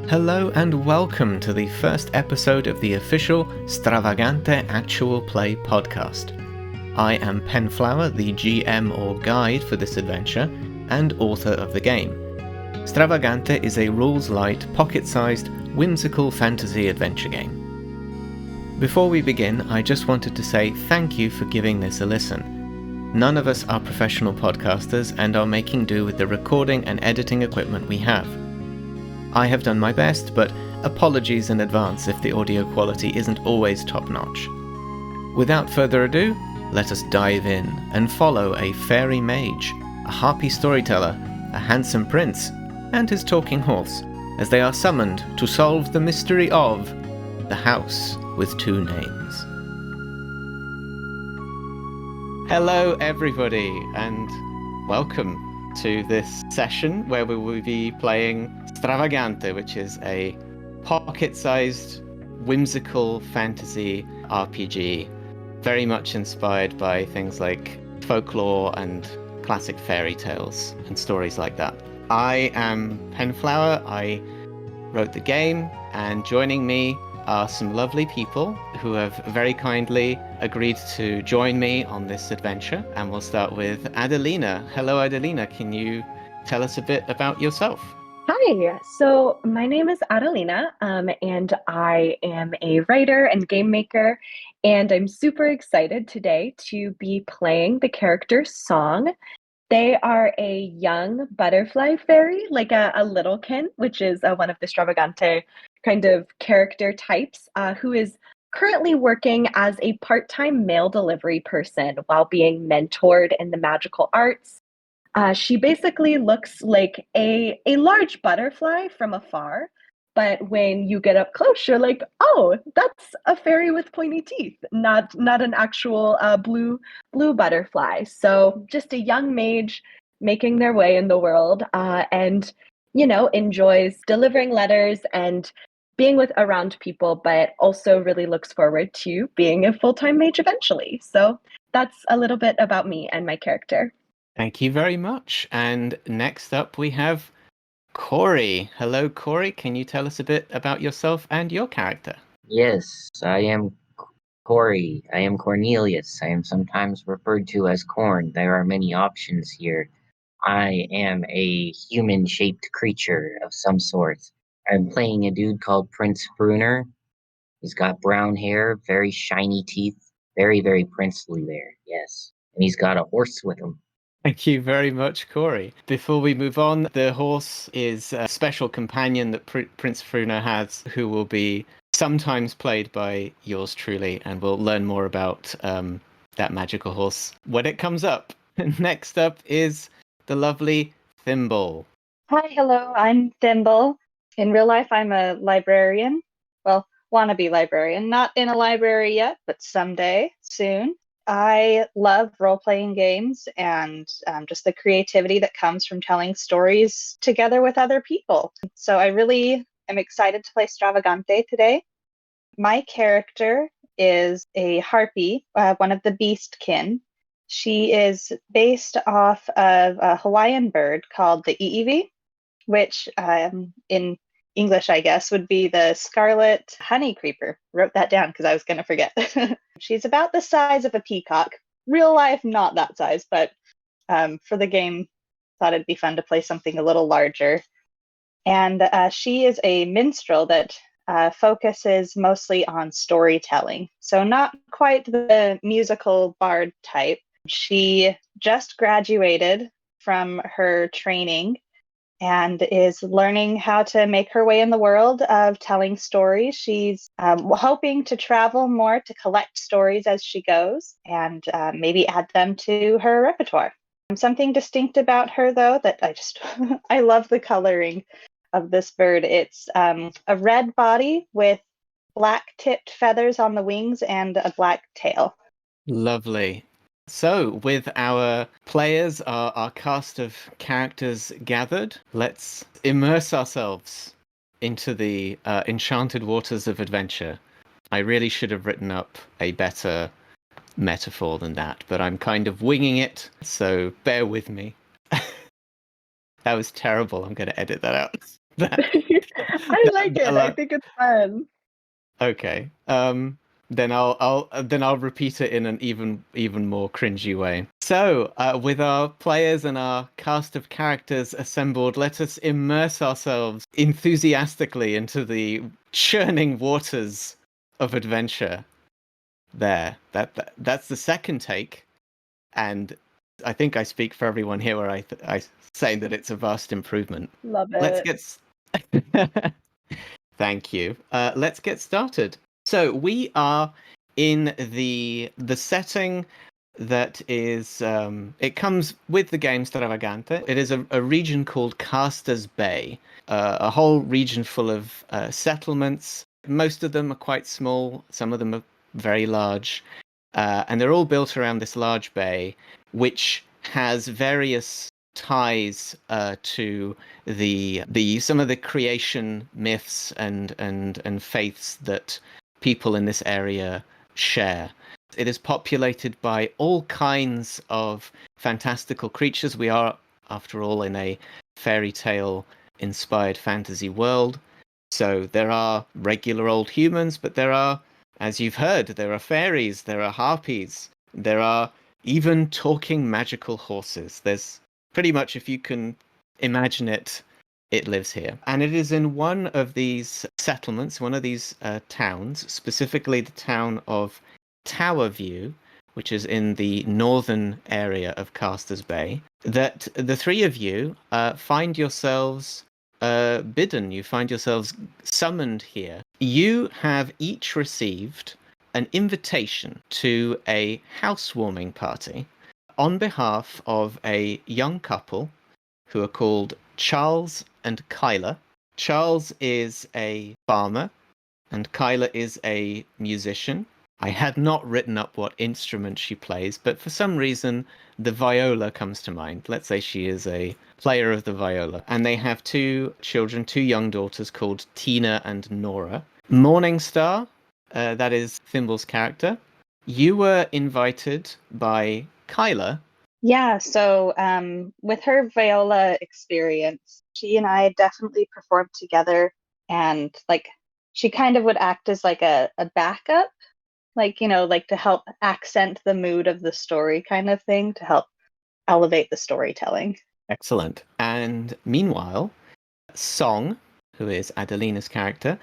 Hello and welcome to the first episode of the official Stravagante Actual Play podcast. I am Penflower, the GM or guide for this adventure, and author of the game. Stravagante is a rules-light, pocket-sized, whimsical fantasy adventure game. Before we begin, I just wanted to say thank you for giving this a listen. None of us are professional podcasters and are making do with the recording and editing equipment we have. I have done my best, but apologies in advance if the audio quality isn't always top-notch. Without further ado, let us dive in and follow a fairy mage, a harpy storyteller, a handsome prince, and his talking horse, as they are summoned to solve the mystery of the House with Two Names. Hello everybody, and welcome to this session where we will be playing Stravagante, which is a pocket-sized, whimsical fantasy RPG, very much inspired by things like folklore and classic fairy tales and stories like that. I am Penflower, I wrote the game, and joining me are some lovely people who have very kindly agreed to join me on this adventure, and we'll start with Adelina. Hello Adelina, can you tell us a bit about yourself? Hi, so my name is Adelina, and I am a writer and game maker, and I'm super excited today to be playing the character Song. They are a young butterfly fairy, like a littlekin, which is one of the Stravagante kind of character types, who is currently working as a part-time mail delivery person while being mentored in the magical arts. She basically looks like a large butterfly from afar, but when you get up close, you're like, oh, that's a fairy with pointy teeth, not an actual blue butterfly. So just a young mage making their way in the world, and enjoys delivering letters and being around people, but also really looks forward to being a full-time mage eventually. So that's a little bit about me and my character. Thank you very much. And next up we have Corey. Hello Corey, can you tell us a bit about yourself and your character? Yes, I am Corey. I am Cornelius. I am sometimes referred to as Corn. There are many options here. I am a human-shaped creature of some sort. I'm playing a dude called Prince Fruner. He's got brown hair, very shiny teeth, very, very princely there, yes. And he's got a horse with him. Thank you very much, Corey. Before we move on, the horse is a special companion that Prince Fruner has, who will be sometimes played by yours truly, and we'll learn more about that magical horse when it comes up. Next up is the lovely Thimble. Hi, hello, I'm Thimble. In real life, I'm a librarian. Well, wannabe librarian. Not in a library yet, but someday, soon. I love role-playing games and just the creativity that comes from telling stories together with other people. So I really am excited to play Stravagante today. My character is a harpy, one of the beastkin. She is based off of a Hawaiian bird called the Iiwi, which in English, I guess, would be the scarlet honey creeper. Wrote that down because I was going to forget. She's about the size of a peacock. Real life, not that size, but for the game, thought it'd be fun to play something a little larger. And she is a minstrel that focuses mostly on storytelling. So not quite the musical bard type. She just graduated from her training and is learning how to make her way in the world of telling stories. She's hoping to travel more to collect stories as she goes and maybe add them to her repertoire. Something distinct about her, though, that I love the coloring of this bird. It's a red body with black-tipped feathers on the wings and a black tail. Lovely. So, with our players, our cast of characters gathered, let's immerse ourselves into the enchanted waters of adventure. I really should have written up a better metaphor than that, but I'm kind of winging it, so bear with me. That was terrible. I'm going to edit that out. That, I like it. I think it's fun. okay. Then I'll repeat it in an even more cringy way. So, with our players and our cast of characters assembled, let us immerse ourselves enthusiastically into the churning waters of adventure. That's the second take, and I think I speak for everyone here where I say that it's a vast improvement. Love Let's it. get. Thank you. Let's get started. So we are in the setting that is it comes with the game Stravagante. It is a region called Caster's Bay, a whole region full of settlements. Most of them are quite small. Some of them are very large, and they're all built around this large bay, which has various ties to the some of the creation myths and faiths that people in this area share. It is populated by all kinds of fantastical creatures. We are, after all, in a fairy tale inspired fantasy world. So there are regular old humans, but there are, as you've heard, there are fairies, there are harpies, there are even talking magical horses. There's pretty much, if you can imagine it, it lives here. And it is in one of these settlements, one of these towns, specifically the town of Towerview, which is in the northern area of Casters Bay, that the three of you find yourselves bidden. You find yourselves summoned here. You have each received an invitation to a housewarming party on behalf of a young couple who are called Charles and Kyla. Charles is a farmer and Kyla is a musician. I had not written up what instrument she plays, but for some reason the viola comes to mind. Let's say she is a player of the viola. And they have two children, two young daughters called Tina and Nora. Morningstar, that is Thimble's character. You were invited by Kyla. Yeah, so with her viola experience, she and I definitely performed together, and like she kind of would act as like a backup, like, you know, like to help accent the mood of the story kind of thing, to help elevate the storytelling. Excellent. And meanwhile, Song, who is Adelina's character,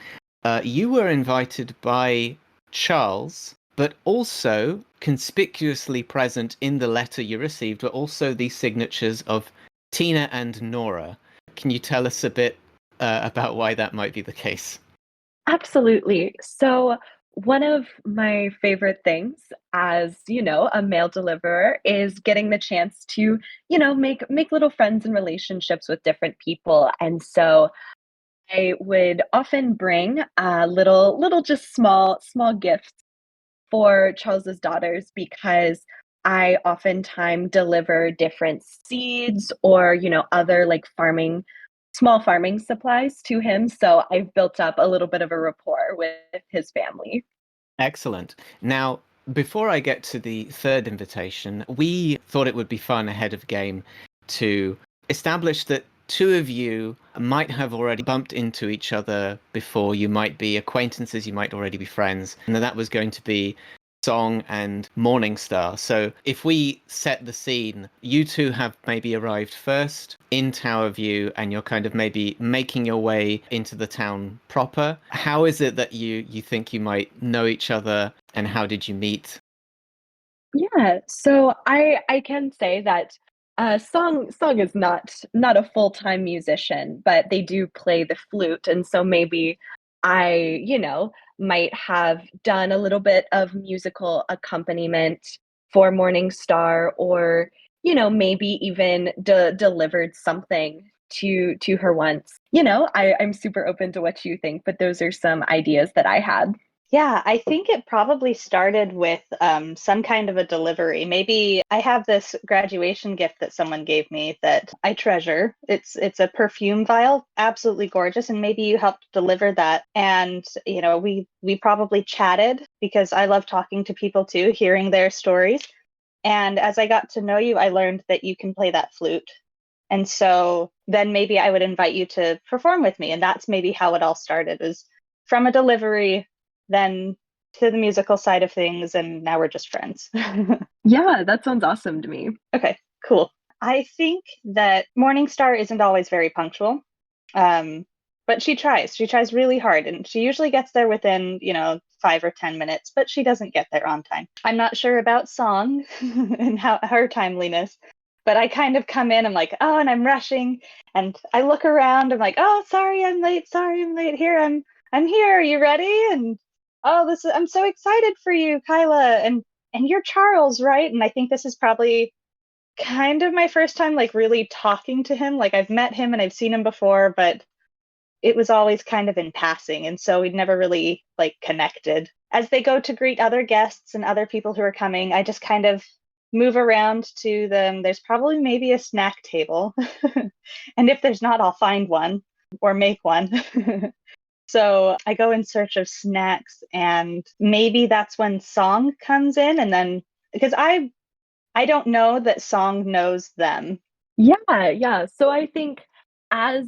you were invited by Charles, but also conspicuously present in the letter you received were also the signatures of Tina and Nora. Can you tell us a bit about why that might be the case? Absolutely. So, one of my favorite things as, a male deliverer is getting the chance to, make little friends and relationships with different people. And so I would often bring little just small gifts for Charles's daughters because I oftentimes deliver different seeds or, other like small farming supplies to him. So I've built up a little bit of a rapport with his family. Excellent. Now, before I get to the third invitation, we thought it would be fun ahead of game to establish that two of you might have already bumped into each other before. You might be acquaintances, you might already be friends, and that was going to be Song and Morningstar. So if we set the scene, you two have maybe arrived first in Towerview and you're kind of maybe making your way into the town proper. How is it that you think you might know each other, and how did you meet? Yeah, so I can say that Song is not a full-time musician, but they do play the flute, and so maybe I, might have done a little bit of musical accompaniment for Morningstar, or maybe even delivered something to her once. I'm super open to what you think, but those are some ideas that I had. Yeah, I think it probably started with some kind of a delivery. Maybe I have this graduation gift that someone gave me that I treasure. It's a perfume vial, absolutely gorgeous, and maybe you helped deliver that. And we probably chatted because I love talking to people too, hearing their stories. And as I got to know you, I learned that you can play that flute. And so then maybe I would invite you to perform with me. And that's maybe how it all started, is from a delivery, then to the musical side of things, and now we're just friends. Yeah, that sounds awesome to me. Okay, cool. I think that Morningstar isn't always very punctual, but she tries. She tries really hard, and she usually gets there within, 5 or 10 minutes, but she doesn't get there on time. I'm not sure about Song and how her timeliness, but I kind of come in, I'm like, oh, and I'm rushing, and I look around, I'm like, oh, sorry, I'm late. Here, I'm here. Are you ready? And oh, I'm so excited for you, Kyla, and you're Charles, right? And I think this is probably kind of my first time like really talking to him. Like I've met him and I've seen him before, but it was always kind of in passing, and so we'd never really like connected. As they go to greet other guests and other people who are coming, I just kind of move around to them. There's probably maybe a snack table. And if there's not, I'll find one or make one. So I go in search of snacks, and maybe that's when Song comes in, and then because I don't know that Song knows them. Yeah. So I think as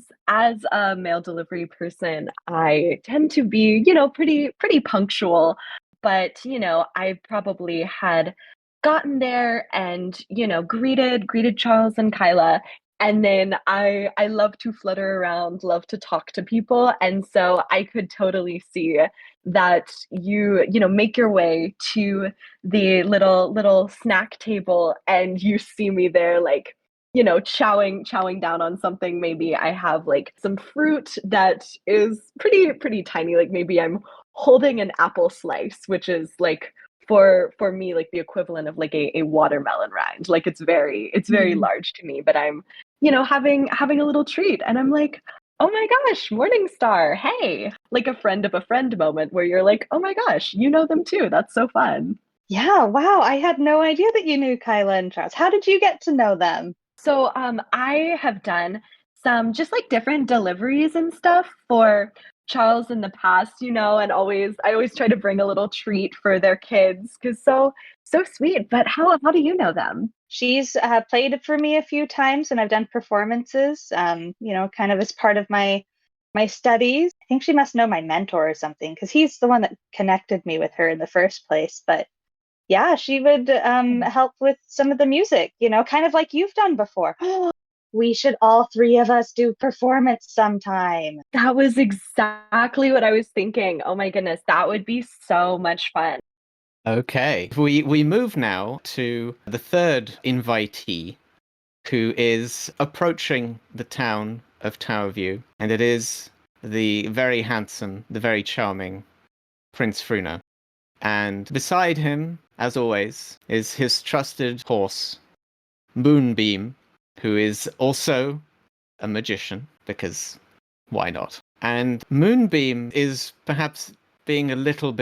a mail delivery person, I tend to be, pretty punctual, but, I probably had gotten there and, greeted Charles and Kyla. And then I love to flutter around, love to talk to people. And so I could totally see that you make your way to the little snack table and you see me there like chowing down on something. Maybe I have like some fruit that is pretty tiny. Like maybe I'm holding an apple slice, which is like for me like the equivalent of like a watermelon rind. Like it's very large to me, but I'm having a little treat, and I'm like, oh my gosh, Morningstar, hey, like a friend of a friend moment where you're like, oh my gosh, you know them too. That's so fun. Yeah, wow, I had no idea that you knew Kyla and Charles. How did you get to know them? So I have done some just like different deliveries and stuff for Charles in the past, and I always try to bring a little treat for their kids because so sweet. But how do you know them? She's played for me a few times, and I've done performances, kind of as part of my studies. I think she must know my mentor or something, because he's the one that connected me with her in the first place. But yeah, she would help with some of the music, kind of like you've done before. We should all three of us do performance sometime. That was exactly what I was thinking. Oh my goodness, that would be so much fun. Okay, we move now to the third invitee, who is approaching the town of Towerview, and it is the very handsome, the very charming Prince Fruner. And beside him, as always, is his trusted horse, Moonbeam, who is also a magician, because why not? And Moonbeam is perhaps being a little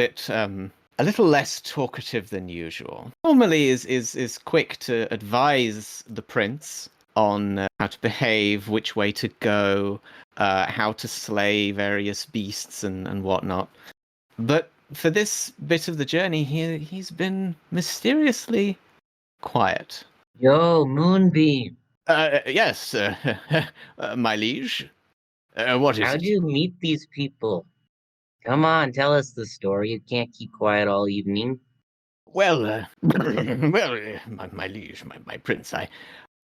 less talkative than usual. Normally is quick to advise the prince on how to behave, which way to go, how to slay various beasts and whatnot. But for this bit of the journey, he's been mysteriously quiet. Yo, Moonbeam. Yes, my liege. What is How'd it? you meet these people? Come on, tell us the story. You can't keep quiet all evening. Well, my liege, my prince,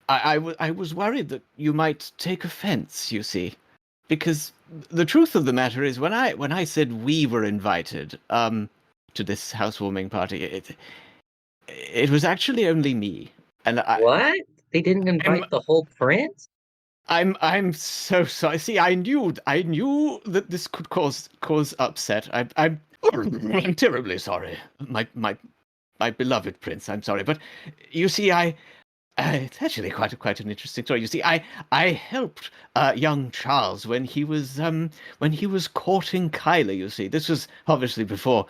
I was worried that you might take offense, you see, because the truth of the matter is, when I said we were invited, to this housewarming party, it was actually only me, and What? They didn't invite the whole prince? I'm so sorry. See, I knew that this could cause upset. I'm I'm terribly sorry, my beloved prince. I'm sorry, but you see, it's actually quite an interesting story. You see, I helped young Charles when he was courting Kyla. You see, this was obviously before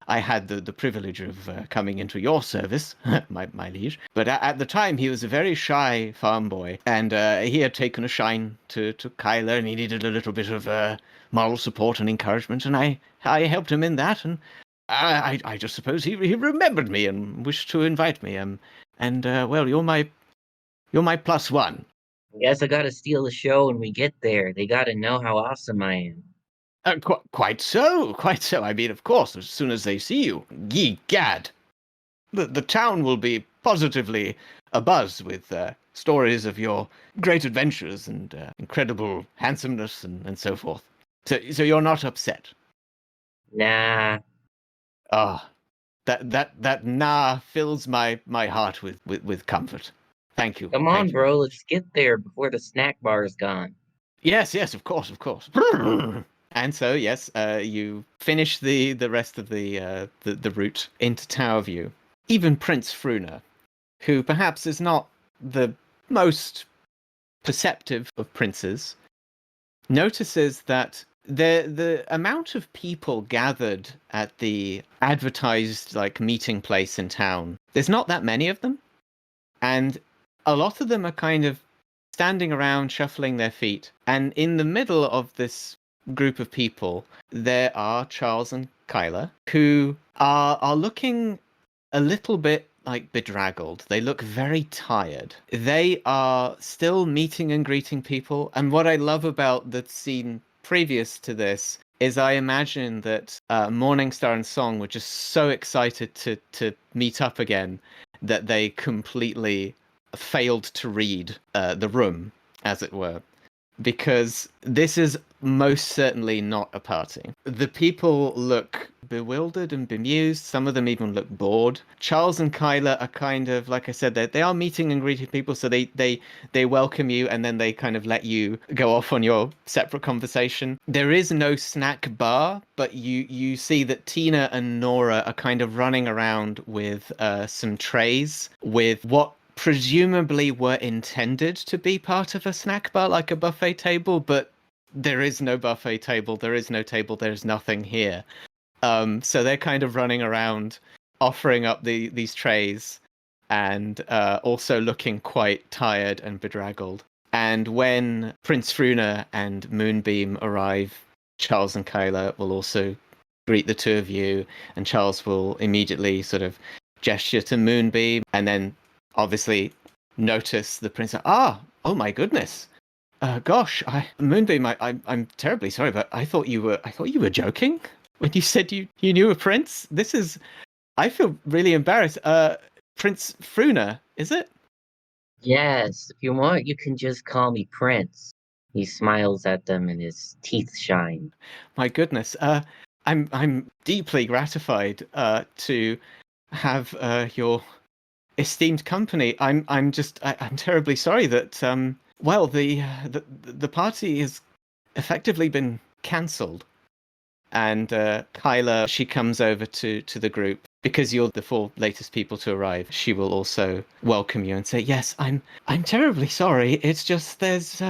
I had the privilege of coming into your service, my liege. But at the time, he was a very shy farm boy, and he had taken a shine to Kyla, and he needed a little bit of moral support and encouragement, and I helped him in that, and I just suppose he remembered me and wished to invite me. And well, you're my plus one. Guess I gotta steal the show when we get there. They gotta know how awesome I am. Quite so, quite so. I mean, of course, as soon as they see you, ye gad, the town will be positively abuzz with stories of your great adventures and incredible handsomeness and so forth. So you're not upset. Nah, Ah, that nah fills my heart with comfort. Thank you, come on, thank you. bro. Let's get there before the snack bar is gone. Yes, yes, of course, of course. And so, yes, you finish the rest of the route into Towerview. Even Prince Fruner, who perhaps is not the most perceptive of princes, notices that the amount of people gathered at the advertised like meeting place in town, there's not that many of them, and a lot of them are kind of standing around shuffling their feet, and in the middle of this group of people there are Charles and Kyla, who are looking a little bit like bedraggled. They look very tired. They are still meeting and greeting people. And what I love about the scene previous to this is I imagine that Morningstar and Song were just so excited to meet up again that they completely failed to read the room, as it were, because this is most certainly not a party. The people look bewildered and bemused. Some of them even look bored. Charles and Kyla are kind of, like I said, they are meeting and greeting people, so they welcome you and then they kind of let you go off on your separate conversation. There is no snack bar, but you see that Tina and Nora are kind of running around with some trays with what presumably were intended to be part of a snack bar, like a buffet table, but there is no buffet table, there is no table, there's nothing here. So they're kind of running around offering up these trays and also looking quite tired and bedraggled. And when Prince Fruner and Moonbeam arrive, Charles and Kyla will also greet the two of you, and Charles will immediately sort of gesture to Moonbeam and then obviously notice the prince. Oh my goodness. Gosh, Moonbeam, I'm terribly sorry, but I thought you were joking when you said you knew a prince. I feel really embarrassed. Prince Fruner, is it? Yes, if you want, you can just call me Prince. He smiles at them and his teeth shine. My goodness. I'm deeply gratified to have your esteemed company. I'm terribly sorry that well the party has effectively been cancelled, and Kyla, she comes over to the group because you're the four latest people to arrive. She will also welcome you and say, "Yes, I'm terribly sorry. It's just there's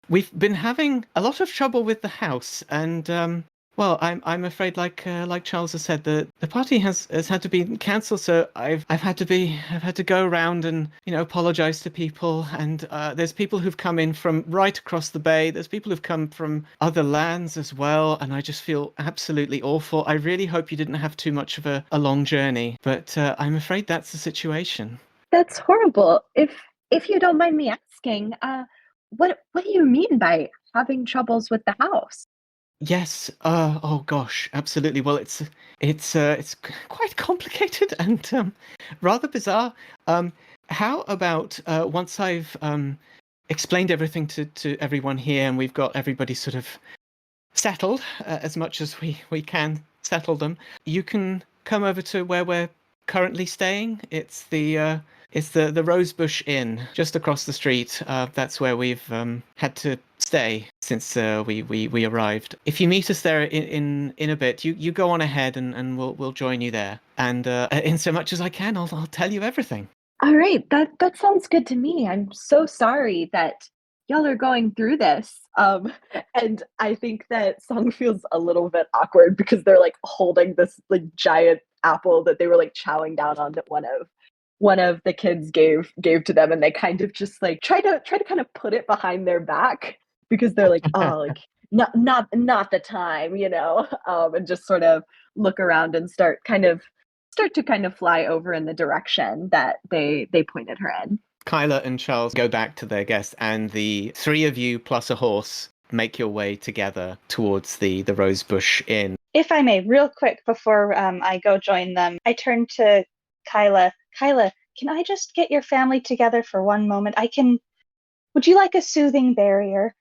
we've been having a lot of trouble with the house, and well, I'm afraid, like Charles has said, the party has had to be cancelled. So I've had to go around and apologise to people. And there's people who've come in from right across the bay. There's people who've come from other lands as well. And I just feel absolutely awful. I really hope you didn't have too much of a long journey, but I'm afraid that's the situation." That's horrible. If you don't mind me asking, what do you mean by having troubles with the house? Yes. Oh gosh, absolutely. Well, it's quite complicated and rather bizarre. How about once I've explained everything to everyone here, and we've got everybody sort of settled as much as we can settle them, you can come over to where we're currently staying. It's the Rosebush Inn just across the street. That's where we've had to stay since we arrived. If you meet us there in a bit, you go on ahead and we'll join you there. And in so much as I can, I'll tell you everything. All right, that sounds good to me. I'm so sorry that y'all are going through this. And I think that Song feels a little bit awkward because they're like holding this like giant apple that they were like chowing down on that one of the kids gave to them, and they kind of just like try to kind of put it behind their back because they're like, oh, like not the time, and just sort of look around and start to kind of fly over in the direction that they pointed her in. Kyla and Charles go back to their guest, and the three of you plus a horse make your way together towards the Rosebush Inn. If I may, real quick before I go join them, I turn to Kyla. Kyla, can I just get your family together for one moment? Would you like a soothing barrier?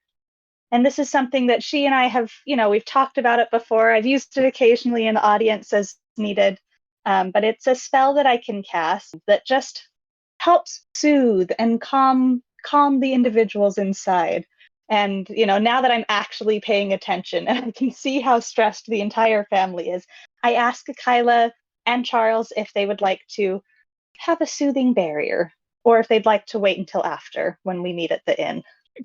And this is something that she and I have, we've talked about it before. I've used it occasionally in the audience as needed. But it's a spell that I can cast that just helps soothe and calm the individuals inside. And, now that I'm actually paying attention and I can see how stressed the entire family is, I ask Kyla and Charles if they would like to have a soothing barrier or if they'd like to wait until after when we meet at the inn.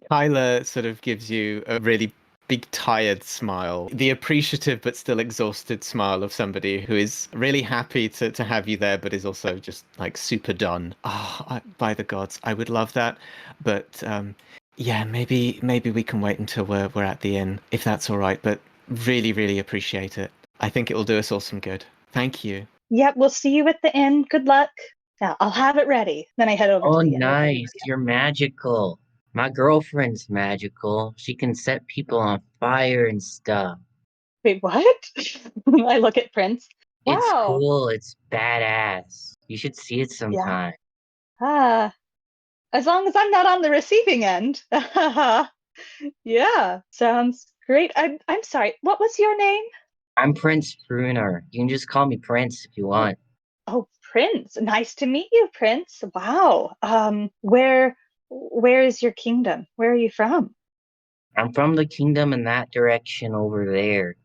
Kyla sort of gives you a really big tired smile, the appreciative but still exhausted smile of somebody who is really happy to have you there, but is also just like super done. By the gods, I would love that, but yeah, maybe we can wait until we're at the inn, if that's all right. But really appreciate it. I think it will do us all some good. Thank you. Yep, we'll see you at the inn. Good luck. Now I'll have it ready. Then I head over Oh, to the inn. nice. You're magical. My girlfriend's magical. She can set people on fire and stuff. Wait, what? I look at Prince. It's Wow. cool. It's badass. You should see it Yeah. sometime. As long as I'm not on the receiving end. Yeah, sounds great. I'm sorry. What was your name? I'm Prince Fruner. You can just call me Prince if you want. Oh, Prince. Nice to meet you, Prince. Wow. Where is your kingdom? Where are you from? I'm from the kingdom in that direction over there.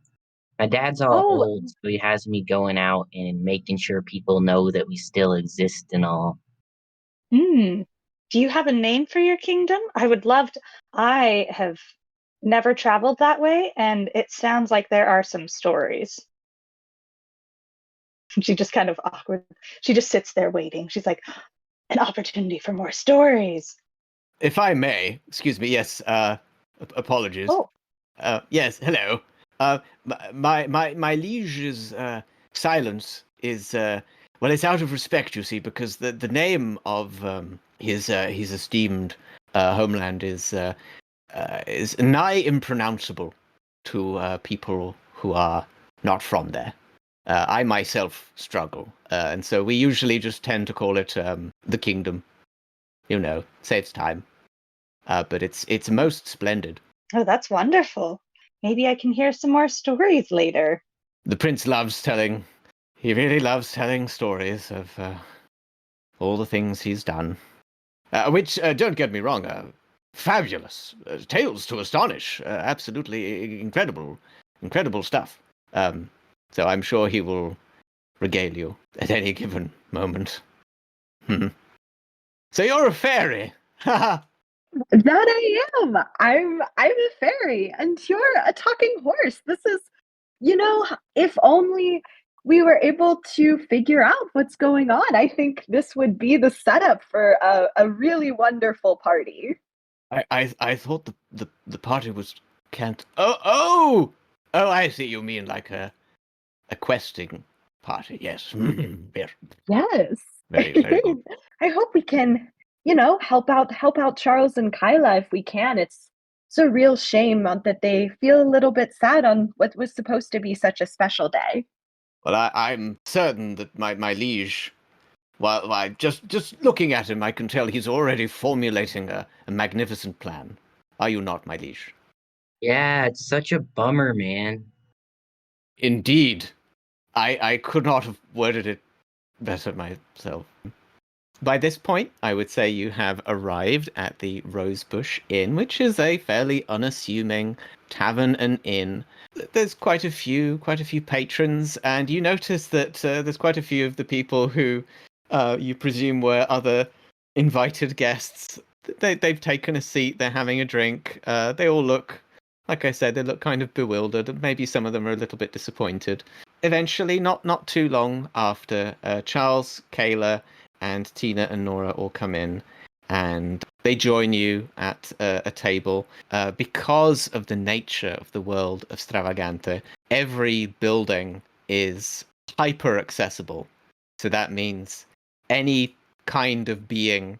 My dad's all Oh, old, so he has me going out and making sure people know that we still exist and all. hmm. Do you have a name for your kingdom? I would love to. I have never traveled that way, and it sounds like there are some stories. She just kind of awkward. She just sits there waiting. She's like, an opportunity for more stories. If I may, excuse me. Yes. Apologies. Oh, Yes. Hello. My liege's silence is well, it's out of respect, you see, because the name of his esteemed homeland is nigh impronounceable to people who are not from there. I myself struggle, and so we usually just tend to call it the kingdom. Saves time. But it's most splendid. oh, that's wonderful. Maybe I can hear some more stories later. The prince he really loves telling stories of all the things he's done. Which, don't get me wrong, fabulous. Tales to astonish. Absolutely incredible stuff. So I'm sure he will regale you at any given moment. So you're a fairy. That I am. I'm a fairy, and you're a talking horse. This is, if only we were able to figure out what's going on. I think this would be the setup for a really wonderful party. I thought the party was can't. Oh! I see. You mean like a questing party? Yes. Yes. Very good. I hope we can, help out Charles and Kyla if we can. It's a real shame that they feel a little bit sad on what was supposed to be such a special day. Well, I'm certain that my liege, while just looking at him, I can tell he's already formulating a magnificent plan. Are you not, my liege? Yeah, it's such a bummer, man. Indeed. I could not have worded it better myself. By this point, I would say you have arrived at the Rosebush Inn, which is a fairly unassuming tavern and inn. There's quite a few patrons, and you notice that there's quite a few of the people who you presume were other invited guests. They've taken a seat, they're having a drink. They all look, like I said, they look kind of bewildered, and maybe some of them are a little bit disappointed. Eventually, not too long after, Charles, Kayla, and Tina and Nora all come in, and they join you at a table. Because of the nature of the world of Stravagante, every building is hyper accessible. So that means any kind of being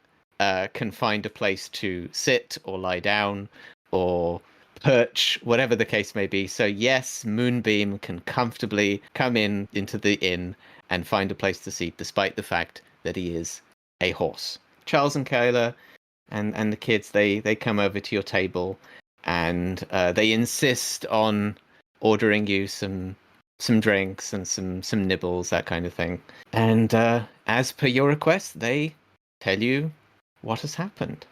can find a place to sit or lie down or perch, whatever the case may be. So yes, Moonbeam can comfortably come into the inn and find a place to seat, despite the fact that he is a horse. Charles and Kayla and the kids, they come over to your table, and they insist on ordering you some drinks and some nibbles, that kind of thing. And as per your request, they tell you what has happened.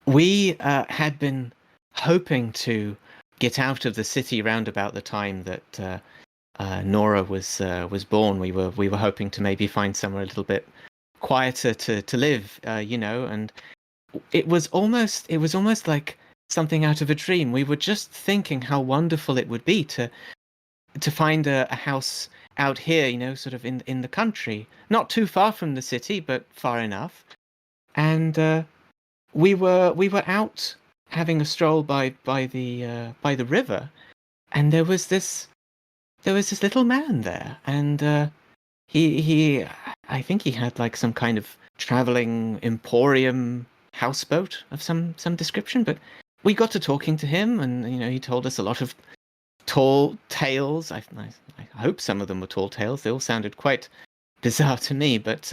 We had been hoping to get out of the city round about the time that Nora was born. We were hoping to maybe find somewhere a little bit quieter to live, and it was almost like something out of a dream. We were just thinking how wonderful it would be to find a house out here, sort of in the country, not too far from the city, but far enough. And we were out having a stroll by the river, and there was this little man there, and he I think he had like some kind of traveling emporium houseboat of some description, but we got to talking to him, and he told us a lot of tall tales. I hope some of them were tall tales. They all sounded quite bizarre to me, but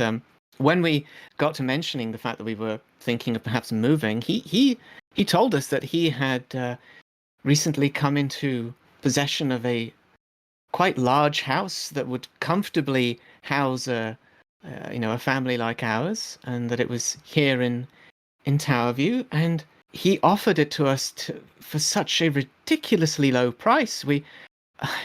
when we got to mentioning the fact that we were thinking of perhaps moving, he told us that he had recently come into possession of a quite large house that would comfortably house a family like ours, and that it was here in Towerview, and he offered it to us for such a ridiculously low price. We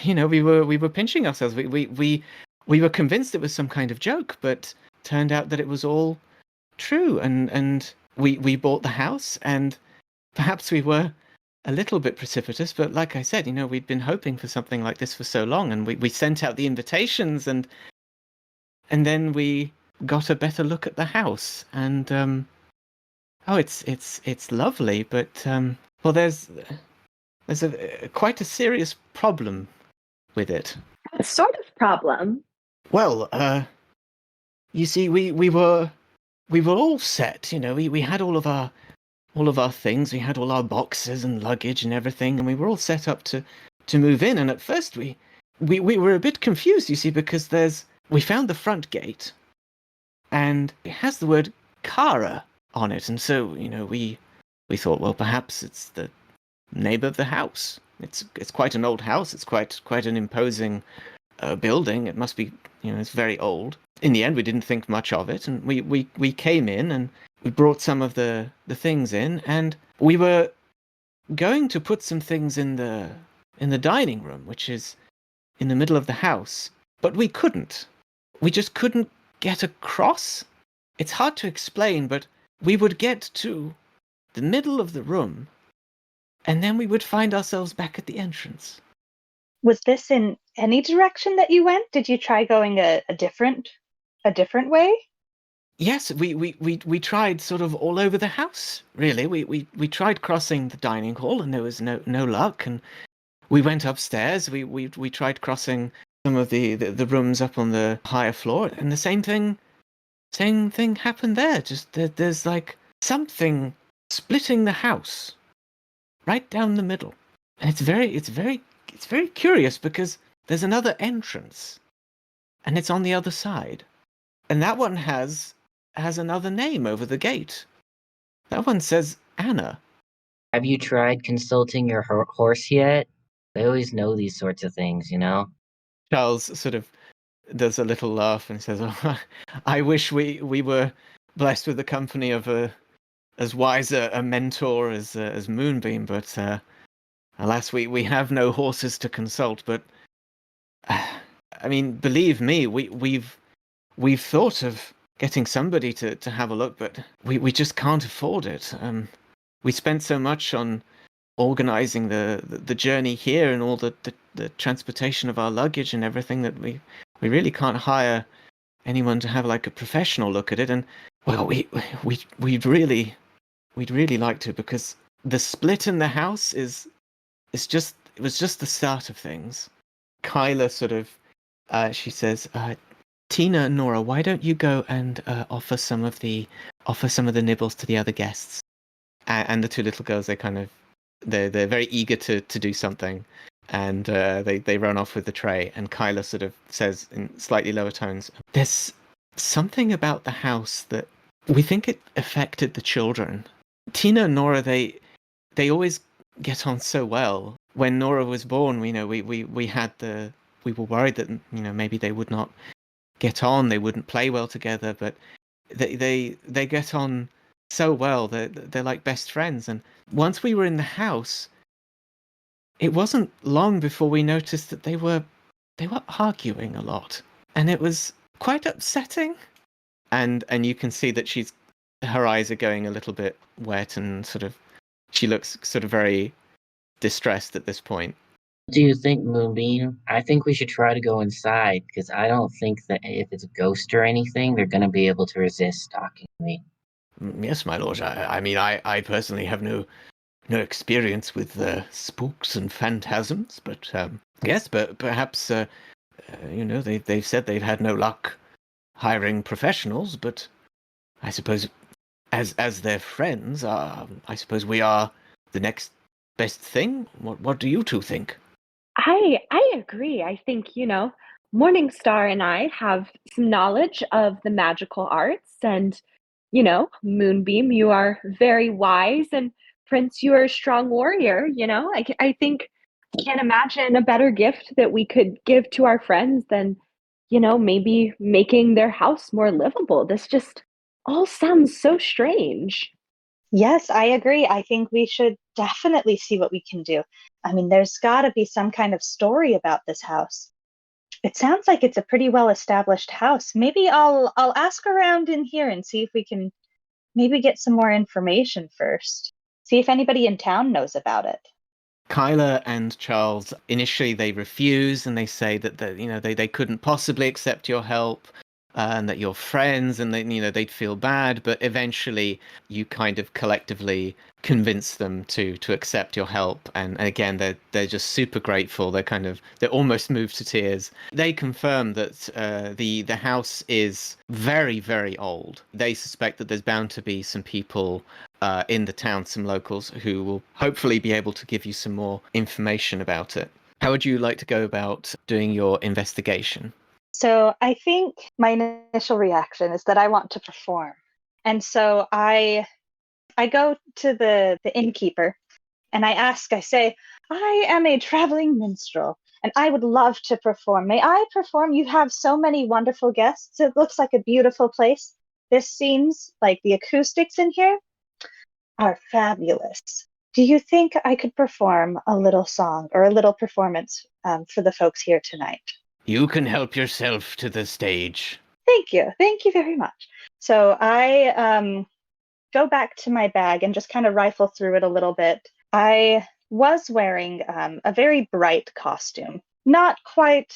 were pinching ourselves. We were convinced it was some kind of joke, but turned out that it was all true. And we bought the house, and perhaps we were a little bit precipitous, but like I said, we'd been hoping for something like this for so long, and we sent out the invitations, and then we got a better look at the house, and it's lovely, but well, there's quite a serious problem with it. What sort of problem? Well, you see, we were all set. We had all of our things. We had all our boxes and luggage and everything, and we were all set up to move in. And at first, we were a bit confused, you see, because we found the front gate, and it has the word Kara on it, and so we thought, well, perhaps it's the name of the house. It's quite an old house. It's quite an imposing building. It must be, it's very old. In the end, we didn't think much of it, and we came in, and we brought some of the things in, and we were going to put some things in the dining room, which is in the middle of the house, but we couldn't. We just couldn't get across. It's hard to explain, but we would get to the middle of the room, and then we would find ourselves back at the entrance. Was this in any direction that you went? Did you try going a different way? Yes, we tried sort of all over the house, really. We tried crossing the dining hall, and there was no luck, and we went upstairs. We tried crossing some of the rooms up on the higher floor, and the same thing happened there. Just there's like something splitting the house right down the middle, and it's very curious, because there's another entrance, and it's on the other side, and that one has another name over the gate. That one says Anna. Have you tried consulting your horse yet? They always know these sorts of things, Charles sort of does a little laugh and says, "Oh, I wish we were blessed with the company of as wise a mentor as Moonbeam, but alas, we have no horses to consult. But I mean, believe me, we've thought of getting somebody to have a look, but we just can't afford it. We spent so much on organizing the journey here and all the transportation of our luggage and everything that we really can't hire anyone to have like a professional look at it. And well, we'd really like to, because the split in the house it was just the start of things. Kyla sort of she says, Tina and Nora, why don't you go and offer some of the nibbles to the other guests? And the two little girls, they're very eager to do something, and they run off with the tray. And Kyla sort of says in slightly lower tones, "There's something about the house that we think it affected the children. Tina and Nora, they always get on so well. When Nora was born, we were worried that maybe they would not get on, they wouldn't play well together, but they get on so well. They're like best friends. And once we were in the house, it wasn't long before we noticed that they were arguing a lot, and it was quite upsetting. And you can see that her eyes are going a little bit wet, and she looks sort of very distressed at this point. Do you think, Moonbeam? I think we should try to go inside, because I don't think that if it's a ghost or anything, they're going to be able to resist stalking me. Yes, my lord. I mean, I personally have no experience with spooks and phantasms, but yes, but perhaps they've said they've had no luck hiring professionals, but I suppose as their friends, I suppose we are the next best thing. What do you two think? I agree. I think, Morningstar and I have some knowledge of the magical arts, and, Moonbeam, you are very wise, and Prince, you are a strong warrior, I think I can't imagine a better gift that we could give to our friends than, maybe making their house more livable. This just all sounds so strange. Yes, I agree. I think we should definitely see what we can do. I mean, there's got to be some kind of story about this house. It sounds like it's a pretty well-established house. Maybe I'll ask around in here and see if we can maybe get some more information first. See if anybody in town knows about it. Kyla and Charles, initially they refuse, and they say that they couldn't possibly accept your help, and that you're friends, and they'd feel bad. But eventually, you kind of collectively convince them to accept your help, and again they're just super grateful. They're almost moved to tears. They confirm that the house is very, very old. They suspect that there's bound to be some people in the town, some locals, who will hopefully be able to give you some more information about it. How would you like to go about doing your investigation? So I think my initial reaction is that I want to perform. And so I go to the innkeeper and I say, I am a traveling minstrel and I would love to perform. May I perform? You have so many wonderful guests. It looks like a beautiful place. This seems like the acoustics in here are fabulous. Do you think I could perform a little song or a little performance for the folks here tonight? You can help yourself to the stage. Thank you. Thank you very much. So I go back to my bag and just kind of rifle through it a little bit. I was wearing a very bright costume. Not quite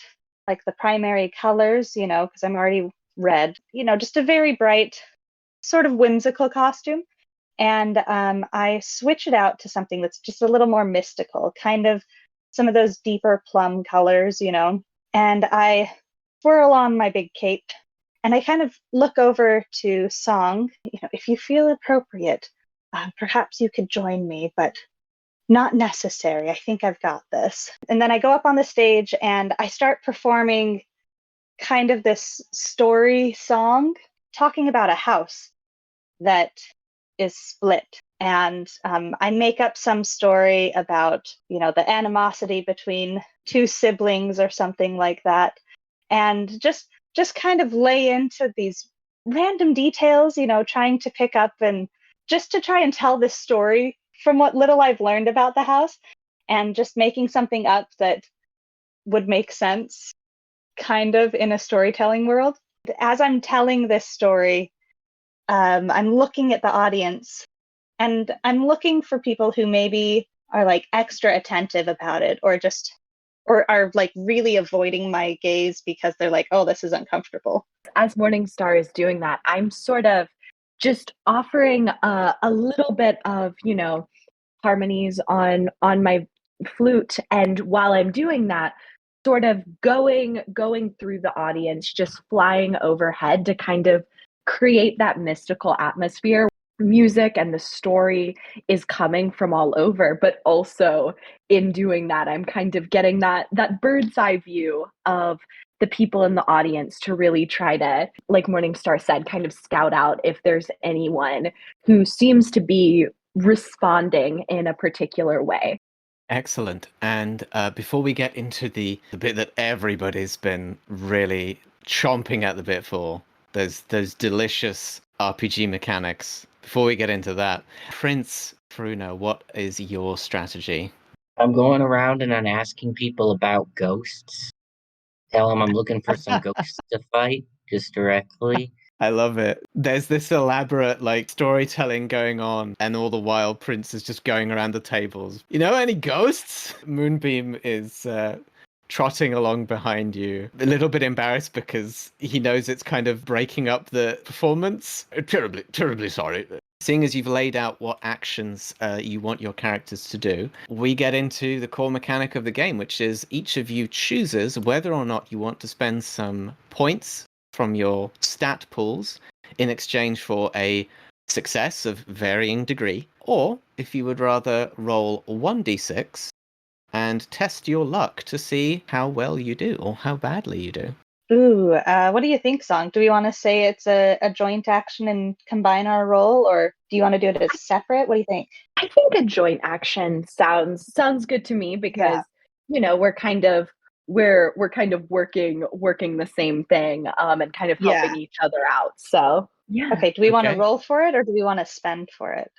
like the primary colors, because I'm already red. Just a very bright, sort of whimsical costume. And I switch it out to something that's just a little more mystical, kind of some of those deeper plum colors, And I swirl on my big cape, and I kind of look over to Song. If you feel appropriate, perhaps you could join me, but not necessary. I think I've got this. And then I go up on the stage and I start performing kind of this story song, talking about a house that is split. And I make up some story about, the animosity between two siblings or something like that. And just kind of lay into these random details, trying to pick up and just to try and tell this story from what little I've learned about the house, and just making something up that would make sense kind of in a storytelling world. As I'm telling this story, I'm looking at the audience and I'm looking for people who maybe are like extra attentive about it, or are like really avoiding my gaze because they're like, oh, this is uncomfortable. As Morningstar is doing that, I'm sort of just offering a little bit of, harmonies on my flute. And while I'm doing that, sort of going through the audience, just flying overhead to kind of create that mystical atmosphere. Music and the story is coming from all over, but also in doing that, I'm kind of getting that bird's eye view of the people in the audience to really try to, like Morningstar said, kind of scout out if there's anyone who seems to be responding in a particular way. Excellent. And before we get into the bit that everybody's been really chomping at the bit for, those delicious RPG mechanics. Before we get into that, Prince Fruner, what is your strategy? I'm going around and I'm asking people about ghosts. Tell them I'm looking for some ghosts to fight, just directly. I love it. There's this elaborate like storytelling going on, and all the while Prince is just going around the tables. You know, any ghosts? Moonbeam is trotting along behind you, a little bit embarrassed because he knows it's kind of breaking up the performance. Terribly sorry. Seeing as you've laid out what actions you want your characters to do, we get into the core mechanic of the game, which is each of you chooses whether or not you want to spend some points from your stat pools in exchange for a success of varying degree, or if you would rather roll 1d6 and test your luck to see how well you do or how badly you do. Ooh, what do you think, Song? Do we want to say it's a joint action and combine our roll, or do you want to do it as separate? What do you think? I think a joint action sounds good to me because we're kind of working the same thing and kind of helping each other out. So yeah. Okay, do we want to roll for it or do we want to spend for it?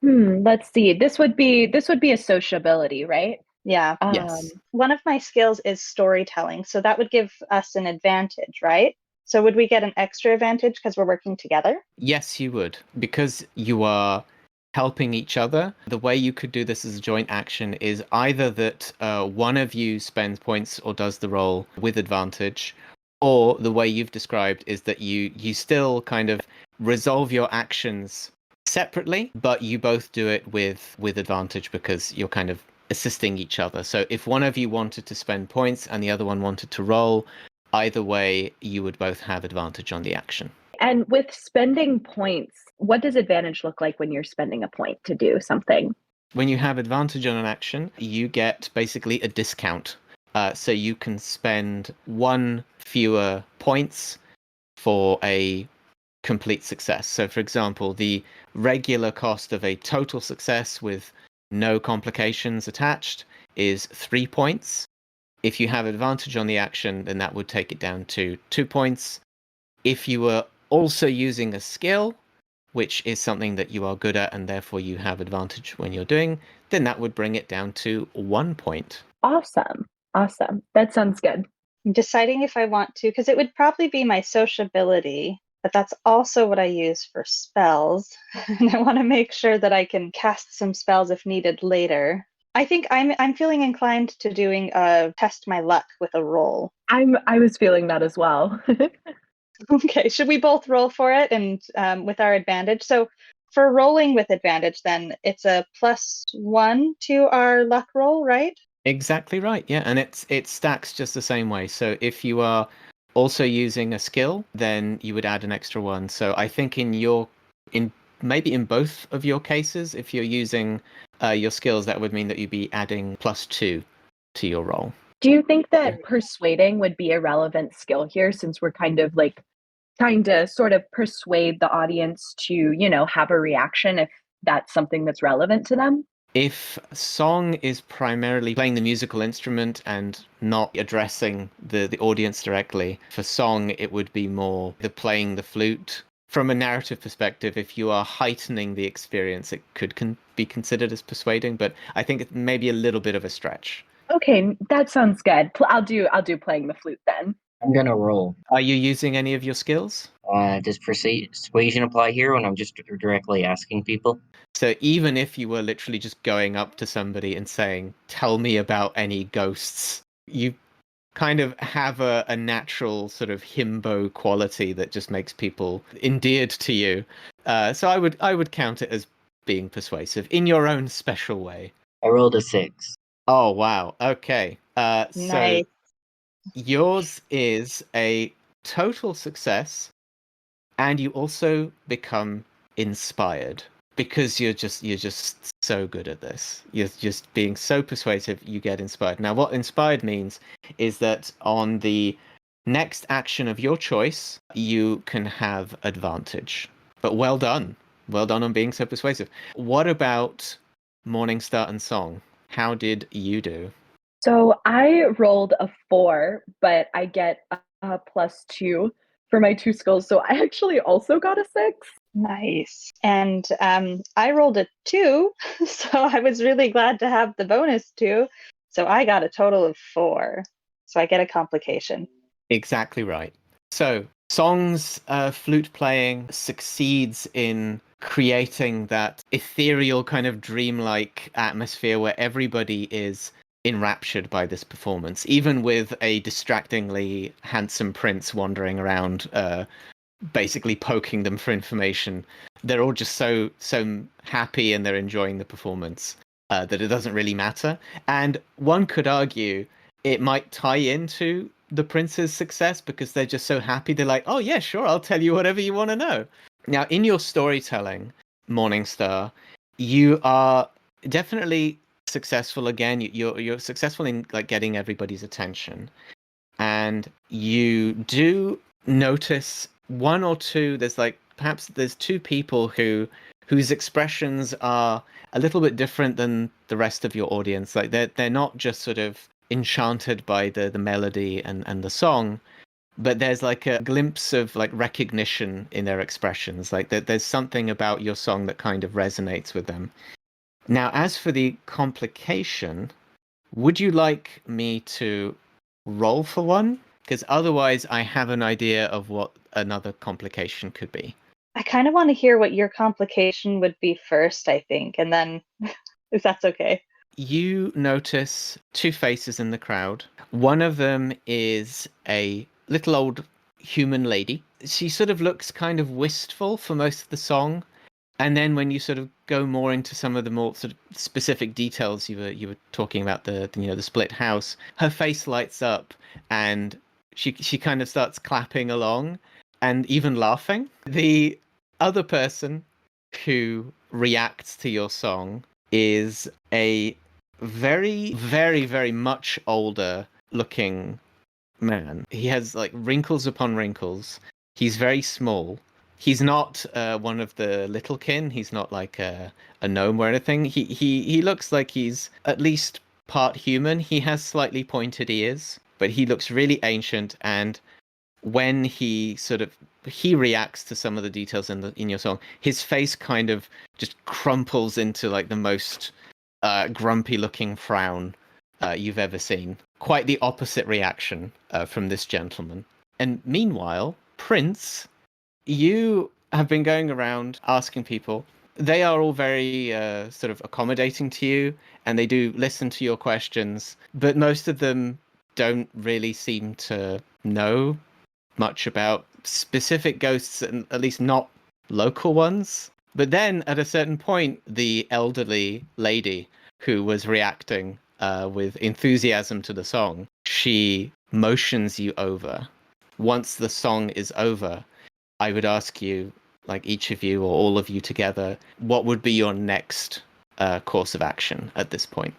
Let's see. This would be a sociability, right? Yeah. Yes. One of my skills is storytelling, so that would give us an advantage, right? So would we get an extra advantage because we're working together? Yes, you would. Because you are helping each other, the way you could do this as a joint action is either that one of you spends points or does the roll with advantage, or the way you've described is that you still kind of resolve your actions separately, but you both do it with advantage because you're kind of assisting each other. So if one of you wanted to spend points and the other one wanted to roll, either way, you would both have advantage on the action. And with spending points, what does advantage look like when you're spending a point to do something? When you have advantage on an action, you get basically a discount. So you can spend one fewer points for a complete success. So for example, the regular cost of a total success with no complications attached is 3 points. If you have advantage on the action, then that would take it down to 2 points. If you were also using a skill, which is something that you are good at and therefore you have advantage when you're doing, then that would bring it down to 1 point. Awesome. That sounds good. I'm deciding if I want to, because it would probably be my sociability, but that's also what I use for spells. And I want to make sure that I can cast some spells if needed later. I think I'm feeling inclined to doing a test my luck with a roll. I was feeling that as well. Okay, should we both roll for it and with our advantage? So for rolling with advantage, then it's a +1 to our luck roll, right? Exactly right, yeah, and it stacks just the same way. So if you are also using a skill, then you would add an extra one. So I think maybe in both of your cases, if you're using your skills, that would mean that you'd be adding +2 to your roll. Do you think that persuading would be a relevant skill here, since we're kind of like trying to sort of persuade the audience to, have a reaction if that's something that's relevant to them? If song is primarily playing the musical instrument and not addressing the audience directly, for song it would be more the playing the flute. From a narrative perspective, if you are heightening the experience, it could be considered as persuading, but I think it may be a little bit of a stretch. Okay, that sounds good. I'll do playing the flute then. I'm gonna roll. Are you using any of your skills? Does persuasion apply here when I'm just directly asking people? So even if you were literally just going up to somebody and saying, "Tell me about any ghosts," you kind of have a natural sort of himbo quality that just makes people endeared to you. So I would count it as being persuasive in your own special way. I rolled a 6. Oh wow. Okay. Nice. Yours is a total success, and you also become inspired because you're just so good at this. You're just being so persuasive, you get inspired. Now, what inspired means is that on the next action of your choice, you can have advantage. But well done. Well done on being so persuasive. What about Morningstar and Song? How did you do? So I rolled a 4, but I get a +2 for my 2 skills. So I actually also got a 6. Nice. And I rolled a 2, so I was really glad to have the bonus 2. So I got a total of 4. So I get a complication. Exactly right. So, Song's flute playing succeeds in creating that ethereal kind of dreamlike atmosphere where everybody is enraptured by this performance, even with a distractingly handsome prince wandering around, basically poking them for information. They're all just so happy and they're enjoying the performance that it doesn't really matter. And one could argue it might tie into the prince's success because they're just so happy. They're like, oh yeah, sure, I'll tell you whatever you want to know. Now, in your storytelling, Morningstar, you are definitely successful again. You're successful in like getting everybody's attention, and you do notice one or two. There's like perhaps there's two people whose expressions are a little bit different than the rest of your audience. Like they're not just sort of enchanted by the melody and the song, but there's like a glimpse of like recognition in their expressions. Like there's something about your song that kind of resonates with them. Now, as for the complication, would you like me to roll for one? Because otherwise, I have an idea of what another complication could be. I kind of want to hear what your complication would be first, I think, and then if that's okay. You notice two faces in the crowd. One of them is a little old human lady. She sort of looks kind of wistful for most of the song. And then when you sort of go more into some of the more sort of specific details, you were talking about the split house, her face lights up and she kind of starts clapping along and even laughing. The other person who reacts to your song is a very, very, very much older looking man. He has like wrinkles upon wrinkles. He's very small. He's not one of the little kin. He's not like a gnome or anything. He looks like he's at least part human. He has slightly pointed ears, but he looks really ancient. And when he reacts to some of the details in your song, his face kind of just crumples into like the most grumpy looking frown you've ever seen. Quite the opposite reaction from this gentleman. And meanwhile, Prince, you have been going around asking people. They are all very sort of accommodating to you, and they do listen to your questions, but most of them don't really seem to know much about specific ghosts, and at least not local ones. But then at a certain point, the elderly lady who was reacting with enthusiasm to the song, she motions you over. Once the song is over, I would ask you, like each of you or all of you together, what would be your next course of action at this point?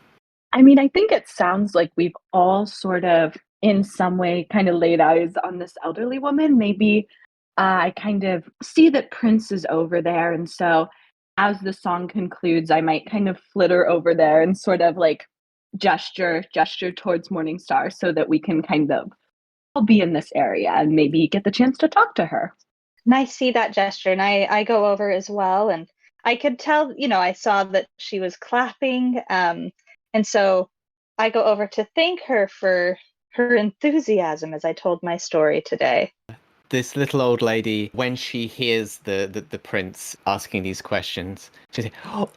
I mean, I think it sounds like we've all sort of, in some way, kind of laid eyes on this elderly woman. Maybe I kind of see that Prince is over there. And so as the song concludes, I might kind of flitter over there and sort of like gesture towards Morningstar so that we can kind of all be in this area and maybe get the chance to talk to her. And I see that gesture, and I go over as well, and I could tell, I saw that she was clapping, and so I go over to thank her for her enthusiasm as I told my story today. This little old lady, when she hears the prince asking these questions, she says, "Oh,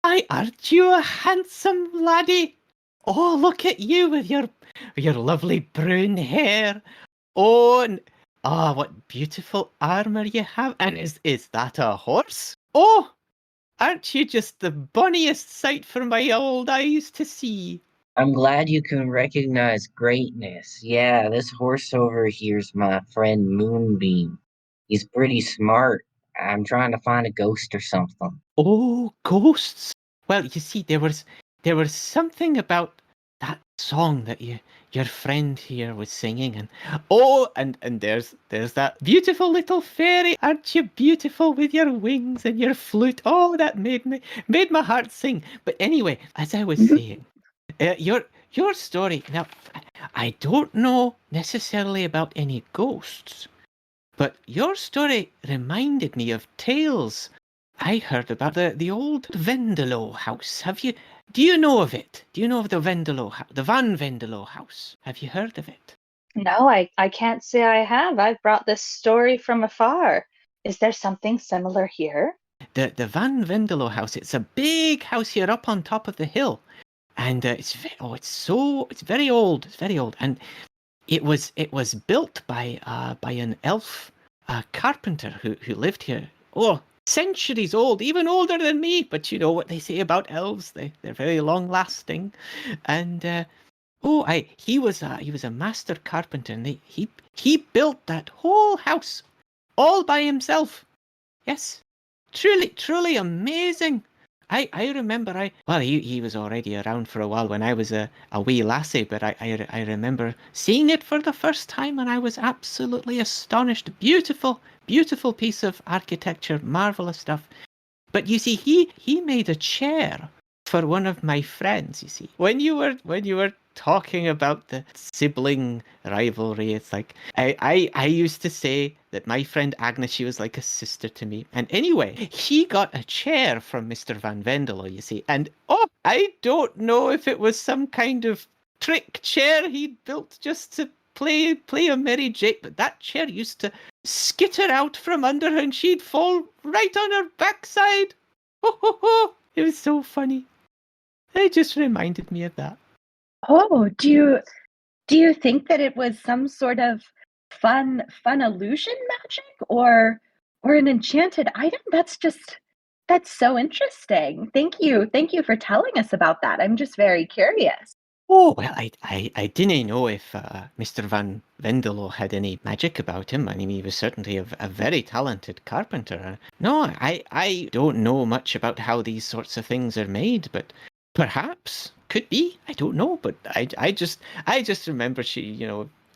aren't you a handsome laddie? Oh, look at you with your lovely brown hair. Oh, what beautiful armor you have! And is that a horse? Oh, aren't you just the bonniest sight for my old eyes to see?" I'm glad you can recognize greatness. Yeah, this horse over here's my friend Moonbeam. He's pretty smart. I'm trying to find a ghost or something. Oh, ghosts! Well, you see, there was something about that song that your friend here was singing, and there's that beautiful little fairy. Aren't you beautiful with your wings and your flute? Oh, that made my heart sing. But anyway, as I was saying, your story. Now, I don't know necessarily about any ghosts, but your story reminded me of tales I heard about the old Vendelow house. Do you know of it? Do you know of the the Van Vendelow house? Have you heard of it? No, I can't say I have. I've brought this story from afar. Is there something similar here? The Van Vendelow house, it's a big house here up on top of the hill. And it's very old. It's very old. And it was built by an elf carpenter who lived here. Oh, centuries old, even older than me. But you know what they say about elves; they're very long lasting. And he was a master carpenter, and he built that whole house all by himself. Yes, truly amazing. I remember he was already around for a while when I was a wee lassie, but I remember seeing it for the first time and I was absolutely astonished. Beautiful piece of architecture, marvelous stuff. But you see, he made a chair for one of my friends. You see, when you were talking about the sibling rivalry, it's like I used to say that my friend Agnes, she was like a sister to me. And anyway, he got a chair from Mr. Van Vendelo, you see, and I don't know if it was some kind of trick chair he built just to play a merry jig, but that chair used to skitter out from under her and she'd fall right on her backside. It was so funny. It just reminded me of that. Oh, do you think that it was some sort of fun illusion magic or an enchanted item? That's so interesting. Thank you for telling us about that. I'm just very curious. Oh, well, I didn't know if Mr. Van Vendelo had any magic about him. I mean, he was certainly a very talented carpenter. No, I don't know much about how these sorts of things are made, but perhaps, could be, I don't know. But I just remember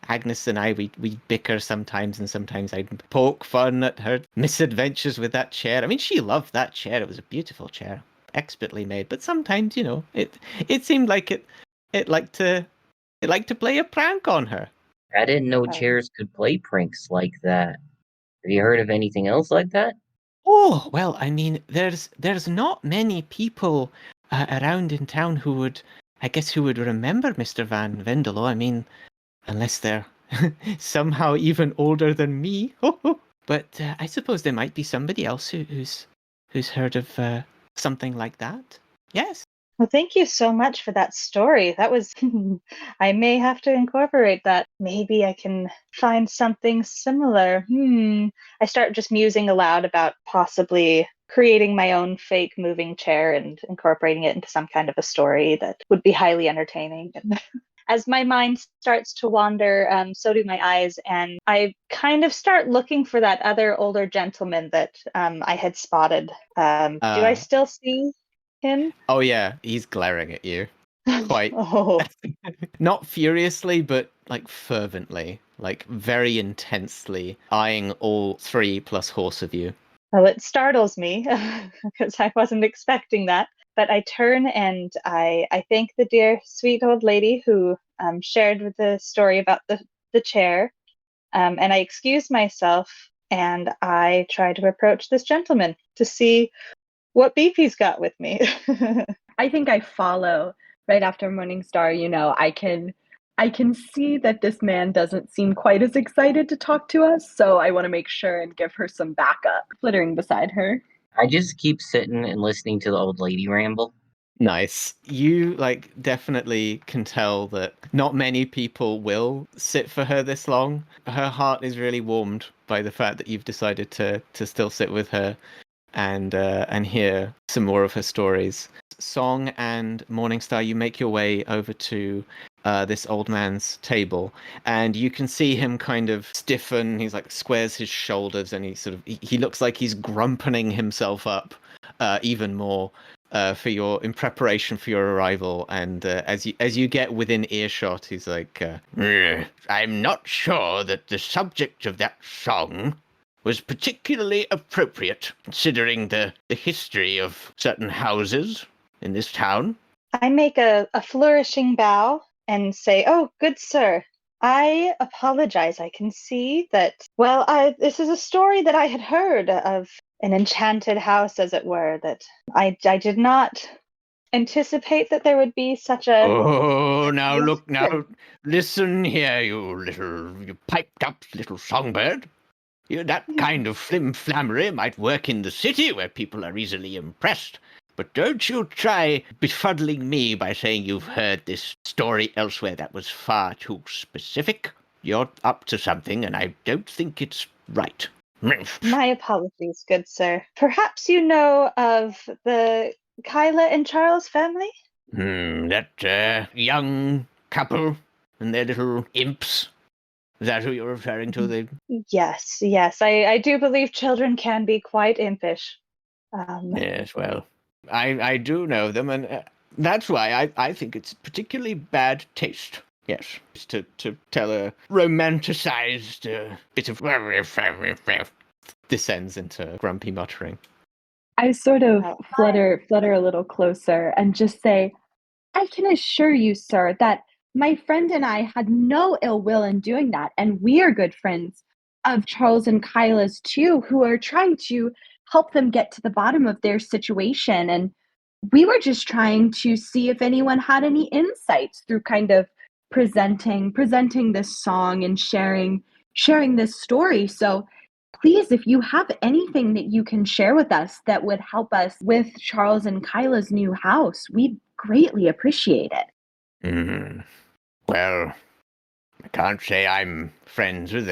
Agnes and I, we bicker sometimes, and sometimes I'd poke fun at her misadventures with that chair. I mean, she loved that chair. It was a beautiful chair, expertly made. But sometimes, it seemed like it liked to play a prank on her. I didn't know Oh. chairs could play pranks like that. Have you heard of anything else like that? Oh, well, I mean, there's not many people around in town who would remember Mr. Van Vendelo. I mean, unless they're somehow even older than me. But I suppose there might be somebody else who's heard of something like that. Yes. Well, thank you so much for that story. That was, I may have to incorporate that. Maybe I can find something similar. I start just musing aloud about possibly creating my own fake moving chair and incorporating it into some kind of a story that would be highly entertaining. And as my mind starts to wander, so do my eyes, and I kind of start looking for that other older gentleman that I had spotted. Do I still see him? Oh yeah, he's glaring at you. Quite. Oh. Not furiously, but like fervently, like very intensely, eyeing all three plus horse of you. Well, it startles me because I wasn't expecting that. But I turn and I thank the dear, sweet old lady who shared the story about the chair. And I excuse myself and I try to approach this gentleman to see what beef he's got with me. I think I follow right after Morningstar. I can see that this man doesn't seem quite as excited to talk to us, so I want to make sure and give her some backup, flittering beside her. I just keep sitting and listening to the old lady ramble. Nice. You definitely can tell that not many people will sit for her this long. Her heart is really warmed by the fact that you've decided to still sit with her and hear some more of her stories. Song and Morningstar, you make your way over to this old man's table, and you can see him kind of stiffen. He's like squares his shoulders, and he looks like he's grumpening himself up even more in preparation for your arrival. And as you get within earshot, he's like, I'm not sure that the subject of that song was particularly appropriate, considering the history of certain houses in this town. I make a flourishing bow and say, "Oh, good sir, I apologize. I can see that, well, this is a story that I had heard of an enchanted house, as it were, that I did not anticipate that there would be such a..." Oh, now Yes, look, now sir. listen here, you piped up little songbird. That kind of flim-flammery might work in the city where people are easily impressed. But don't you try befuddling me by saying you've heard this story elsewhere. That was far too specific. You're up to something, and I don't think it's right. My apologies, good sir. Perhaps you know of the Kyla and Charles family? That young couple and their little imps. Is that who you're referring to? Yes, I do believe children can be quite impish. Yes, well, I do know them, and that's why I think it's particularly bad taste. Yes, to tell a romanticized bit of descends into grumpy muttering. I sort of Oh, flutter a little closer and just say, I can assure you, sir, that my friend and I had no ill will in doing that, and we are good friends of Charles and Kyla's too, who are trying to help them get to the bottom of their situation. And we were just trying to see if anyone had any insights through kind of presenting this song and sharing this story. So please, if you have anything that you can share with us that would help us with Charles and Kyla's new house, we'd greatly appreciate it. Well, I can't say I'm friends with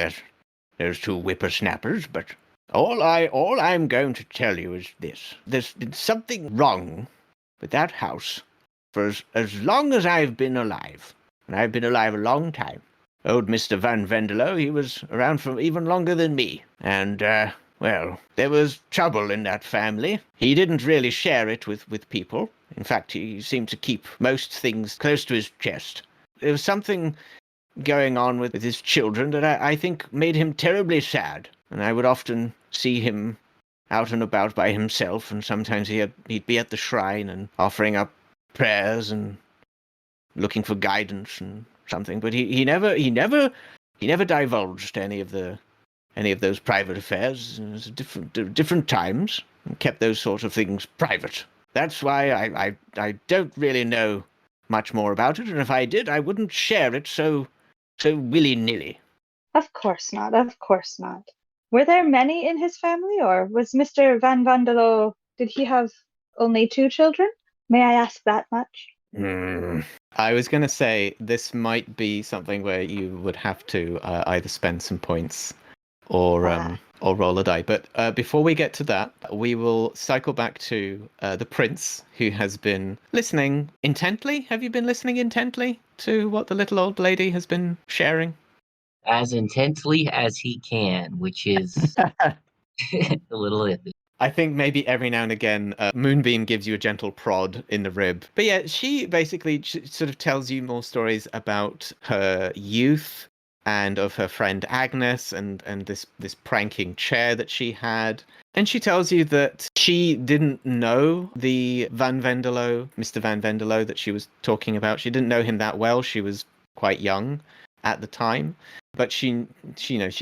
those two whippersnappers, but all I'm going to tell you is this. There's been something wrong with that house for as long as I've been alive. And I've been alive a long time. Old Mr. Van Venderlo, he was around for even longer than me. And, well, there was trouble in that family. He didn't really share it with people. In fact, he seemed to keep most things close to his chest. There was something going on with his children that I think made him terribly sad. And I would often see him out and about by himself, and sometimes he'd be at the shrine and offering up prayers and looking for guidance and something. But he never divulged any of those private affairs. It was different times, and kept those sort of things private. That's why I don't really know much more about it, and if I did, I wouldn't share it so willy-nilly. Of course not, of course not. Were there many in his family, or was Mr. Van Vandelo, did he have only 2 children? May I ask that much? I was going to say this might be something where you would have to either spend some points or roll a die. But before we get to that, we will cycle back to the prince, who has been listening intently. Have you been listening intently to what the little old lady has been sharing? As intensely as he can, which is a little iffy. I think maybe every now and again, Moonbeam gives you a gentle prod in the rib. But yeah, she basically sort of tells you more stories about her youth and of her friend Agnes and this pranking chair that she had. And she tells you that she didn't know the Mr. Van Venderlo that she was talking about. She didn't know him that well. She was quite young at the time. But she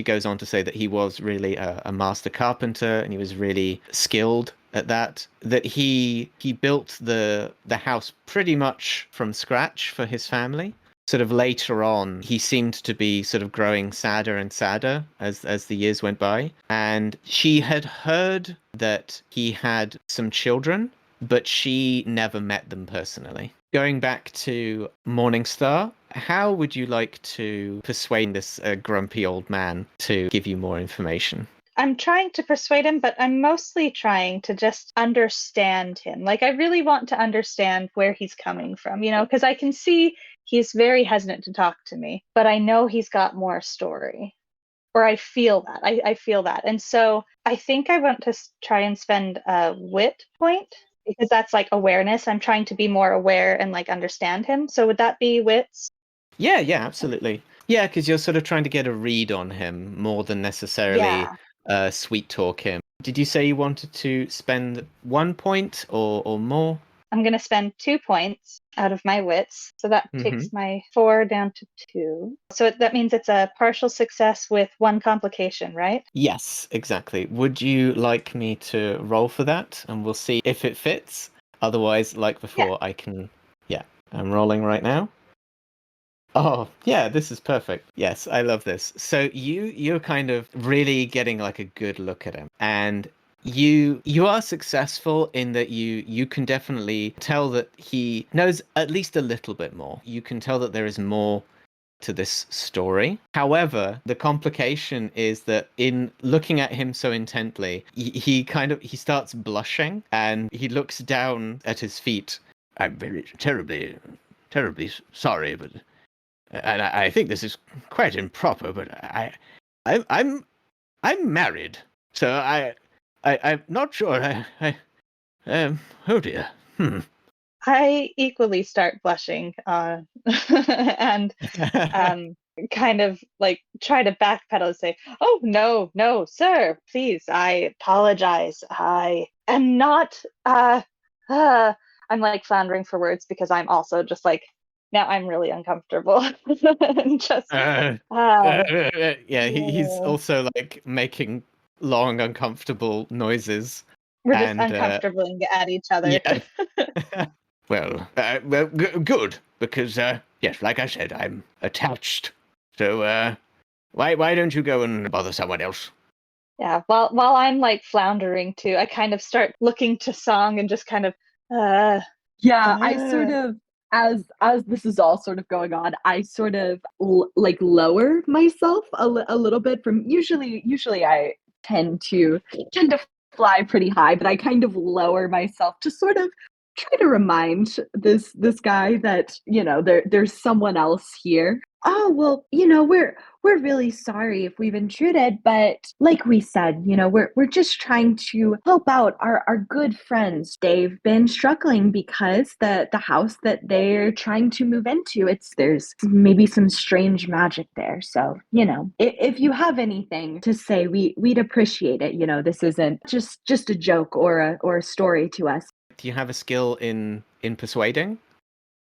goes on to say that he was really a master carpenter, and he was really skilled at that. That he built the house pretty much from scratch for his family. Sort of later on, he seemed to be sort of growing sadder and sadder as the years went by. And she had heard that he had some children, but she never met them personally. Going back to Morningstar, how would you like to persuade this grumpy old man to give you more information? I'm trying to persuade him, but I'm mostly trying to just understand him. Like, I really want to understand where he's coming from, because I can see he's very hesitant to talk to me, but I know he's got more story. Or I feel that. I feel that. And so I think I want to try and spend a wit point, because that's like awareness. I'm trying to be more aware and like understand him. So would that be wits? Yeah, absolutely. Yeah, because you're sort of trying to get a read on him more than necessarily sweet talk him. Did you say you wanted to spend 1 point or more? I'm going to spend 2 points out of my wits. So that takes my 4 down to 2. So that means it's a partial success with 1 complication, right? Yes, exactly. Would you like me to roll for that? And we'll see if it fits. Otherwise, like before, I can... Yeah, I'm rolling right now. Oh, yeah, this is perfect. Yes, I love this. So you're kind of really getting like a good look at him. And you are successful in that you can definitely tell that he knows at least a little bit more. You can tell that there is more to this story. However, the complication is that in looking at him so intently, he starts blushing and he looks down at his feet. I'm very terribly sorry, but and I think this is quite improper, but I'm married, so I'm not sure. Oh dear. I equally start blushing and kind of like try to backpedal and say, "Oh, no, sir, please, I apologize. I am not, I'm like floundering for words because I'm also just like, now I'm really uncomfortable." And just, yeah, he's also like making long, uncomfortable noises. we're just And uncomfortable at each other. yeah. Well, good, because yes, like I said, I'm attached. So why don't you go and bother someone else? Yeah, while I'm like floundering too, I kind of start looking to Song and just kind of, Yeah, I sort of, as this is all sort of going on, I sort of like lower myself a little bit from usually I tend to fly pretty high, but I kind of lower myself to sort of try to remind this guy that, there's someone else here. Oh, well, we're really sorry if we've intruded, but like we said, we're just trying to help out our good friends. They've been struggling because the house that they're trying to move into, there's maybe some strange magic there. So, if you have anything to say, we'd appreciate it. This isn't just a joke or a story to us. Do you have a skill in persuading?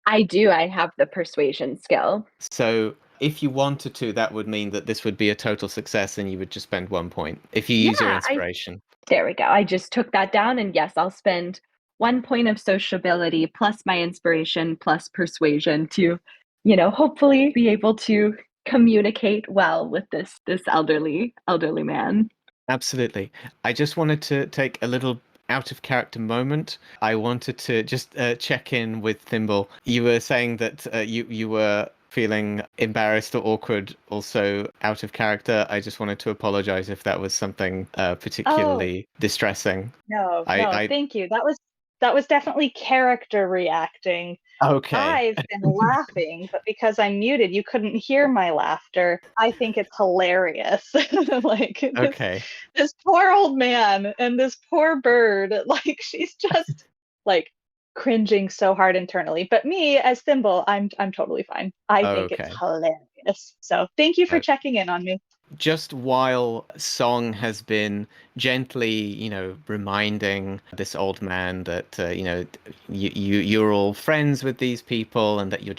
I do. I have the persuasion skill. So if you wanted to, that would mean that this would be a total success and you would just spend 1 point if you use your inspiration. There we go. I just took that down, and yes, I'll spend 1 point of sociability plus my inspiration plus persuasion to, hopefully be able to communicate well with this elderly man. Absolutely. I just wanted to take a little out of character moment. I wanted to just check in with Thimble. You were saying that you were feeling embarrassed or awkward, also out of character. I just wanted to apologize if that was something particularly distressing. No, I thank you. That was definitely character reacting. Okay. I've been laughing, but because I'm muted, you couldn't hear my laughter. I think it's hilarious. Like Okay. this poor old man and this poor bird, like she's just like cringing so hard internally. But me as Thimble, I'm totally fine. I think it's Okay. hilarious. So thank you for checking in on me. Just while Song has been gently, reminding this old man that, you're all friends with these people and that you're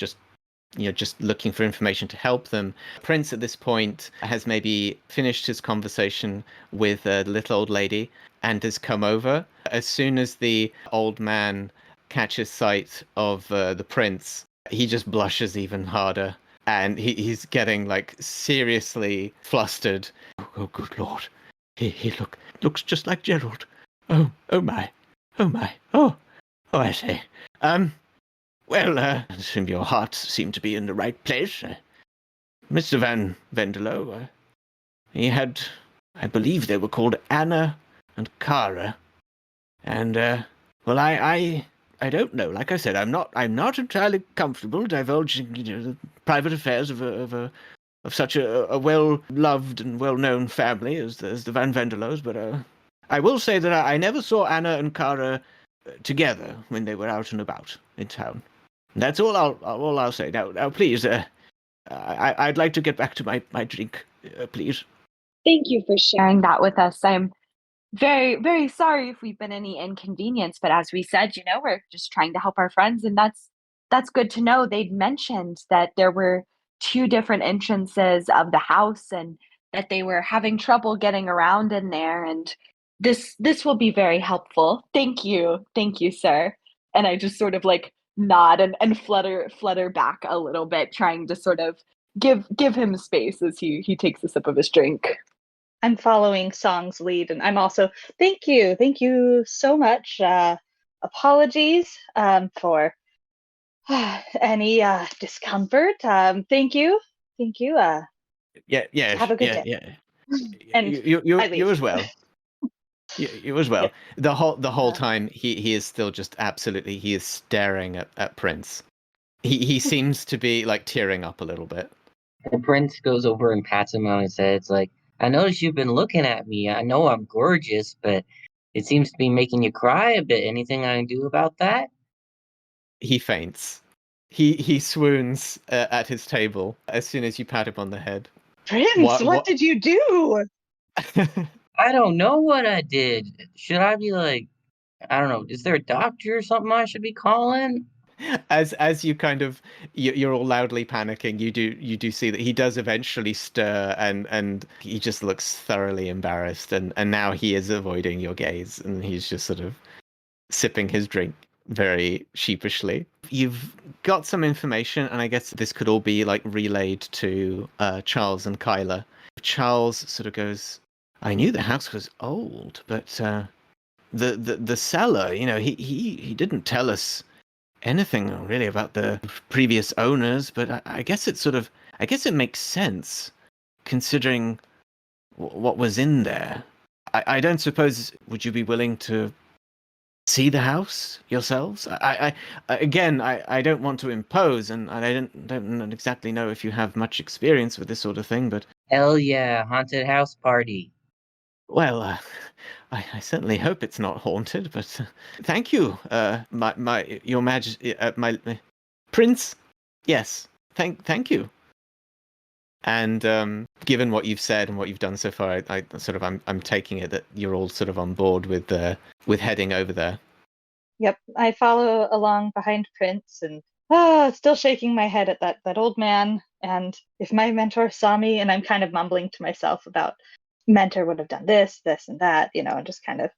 just looking for information to help them. Prince at this point has maybe finished his conversation with the little old lady and has come over. As soon as the old man catches sight of the prince, he just blushes even harder. And he's getting like seriously flustered. Oh, good lord! He looks just like Gerald. Oh my! Oh, I say. Well, I assume your hearts seem to be in the right place, Mr. Van Venderlo. He had I believe they were called Anna and Kara. And, well, I don't know. Like I said, I'm not entirely comfortable divulging, the private affairs of such a well-loved and well-known family as the Van Vendelos, but, I will say that I never saw Anna and Kara together when they were out and about in town. That's all I'll say. Now, please, I'd like to get back to my drink, please. Thank you for sharing that with us. I'm very, very sorry if we've been any inconvenience, but as we said, we're just trying to help our friends, and that's good to know. They'd mentioned that there were two different entrances of the house and that they were having trouble getting around in there, and this will be very helpful. Thank you. Thank you, sir. And I just sort of like nod and flutter back a little bit, trying to sort of give him space as he takes a sip of his drink. I'm following Song's lead, and I'm also thank you so much. Apologies for any discomfort. Thank you. Yeah. Have a good day. Yeah. And You I leave. as well. You as well. Yep. The whole time he is still just absolutely, he is staring at Prince. He seems to be like tearing up a little bit. The prince goes over and pats him on his head. It's like, I noticed you've been looking at me. I know I'm gorgeous, but it seems to be making you cry a bit. Anything I can do about that? He faints. He swoons at his table as soon as you pat him on the head. Prince, what did you do? I don't know what I did. Should I be like, I don't know, is there a doctor or something I should be calling? As you kind of you're all loudly panicking, you do see that he does eventually stir, and he just looks thoroughly embarrassed, and now he is avoiding your gaze, and he's just sort of sipping his drink very sheepishly. You've got some information, and I guess this could all be like relayed to Charles and Kyla. Charles sort of goes, I knew the house was old, but the seller, he didn't tell us anything really about the previous owners, but I guess it makes sense considering what was in there. I don't suppose, would you be willing to see the house yourselves? I don't want to impose, and I don't exactly know if you have much experience with this sort of thing, but Hell yeah, haunted house party. well, I certainly hope it's not haunted, but thank you, your Majesty, my Prince. Yes, thank you. And given what you've said and what you've done so far, I'm taking it that you're all sort of on board with heading over there. Yep, I follow along behind Prince, and still shaking my head at that old man. And if my mentor saw me, and I'm kind of mumbling to myself about mentor would have done this, and that, and just kind of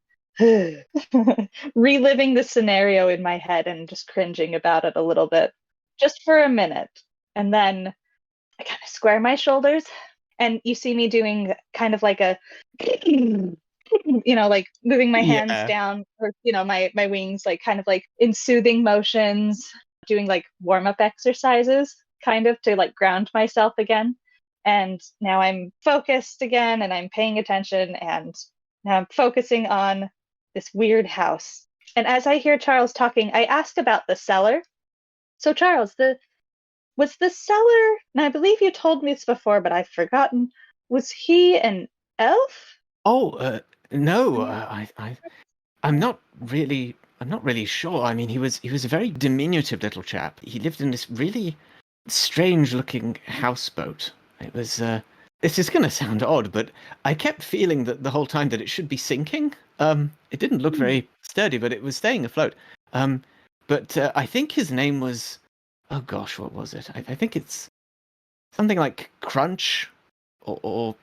reliving the scenario in my head and just cringing about it a little bit, just for a minute. And then I kind of square my shoulders, and you see me doing kind of like a, like moving my hands down, or, my wings, like kind of like in soothing motions, doing like warm-up exercises, kind of to like ground myself again. And now I'm focused again, and I'm paying attention, and now I'm focusing on this weird house. And as I hear Charles talking, I ask about the cellar. So Charles, was the seller, and I believe you told me this before, but I've forgotten, was he an elf? Oh, no, I'm not really sure. I mean, he was a very diminutive little chap. He lived in this really strange-looking houseboat. It was, this is going to sound odd, but I kept feeling that the whole time that it should be sinking. It didn't look very sturdy, but it was staying afloat. But I think his name was, oh gosh, what was it? I think it's something like Crunch, or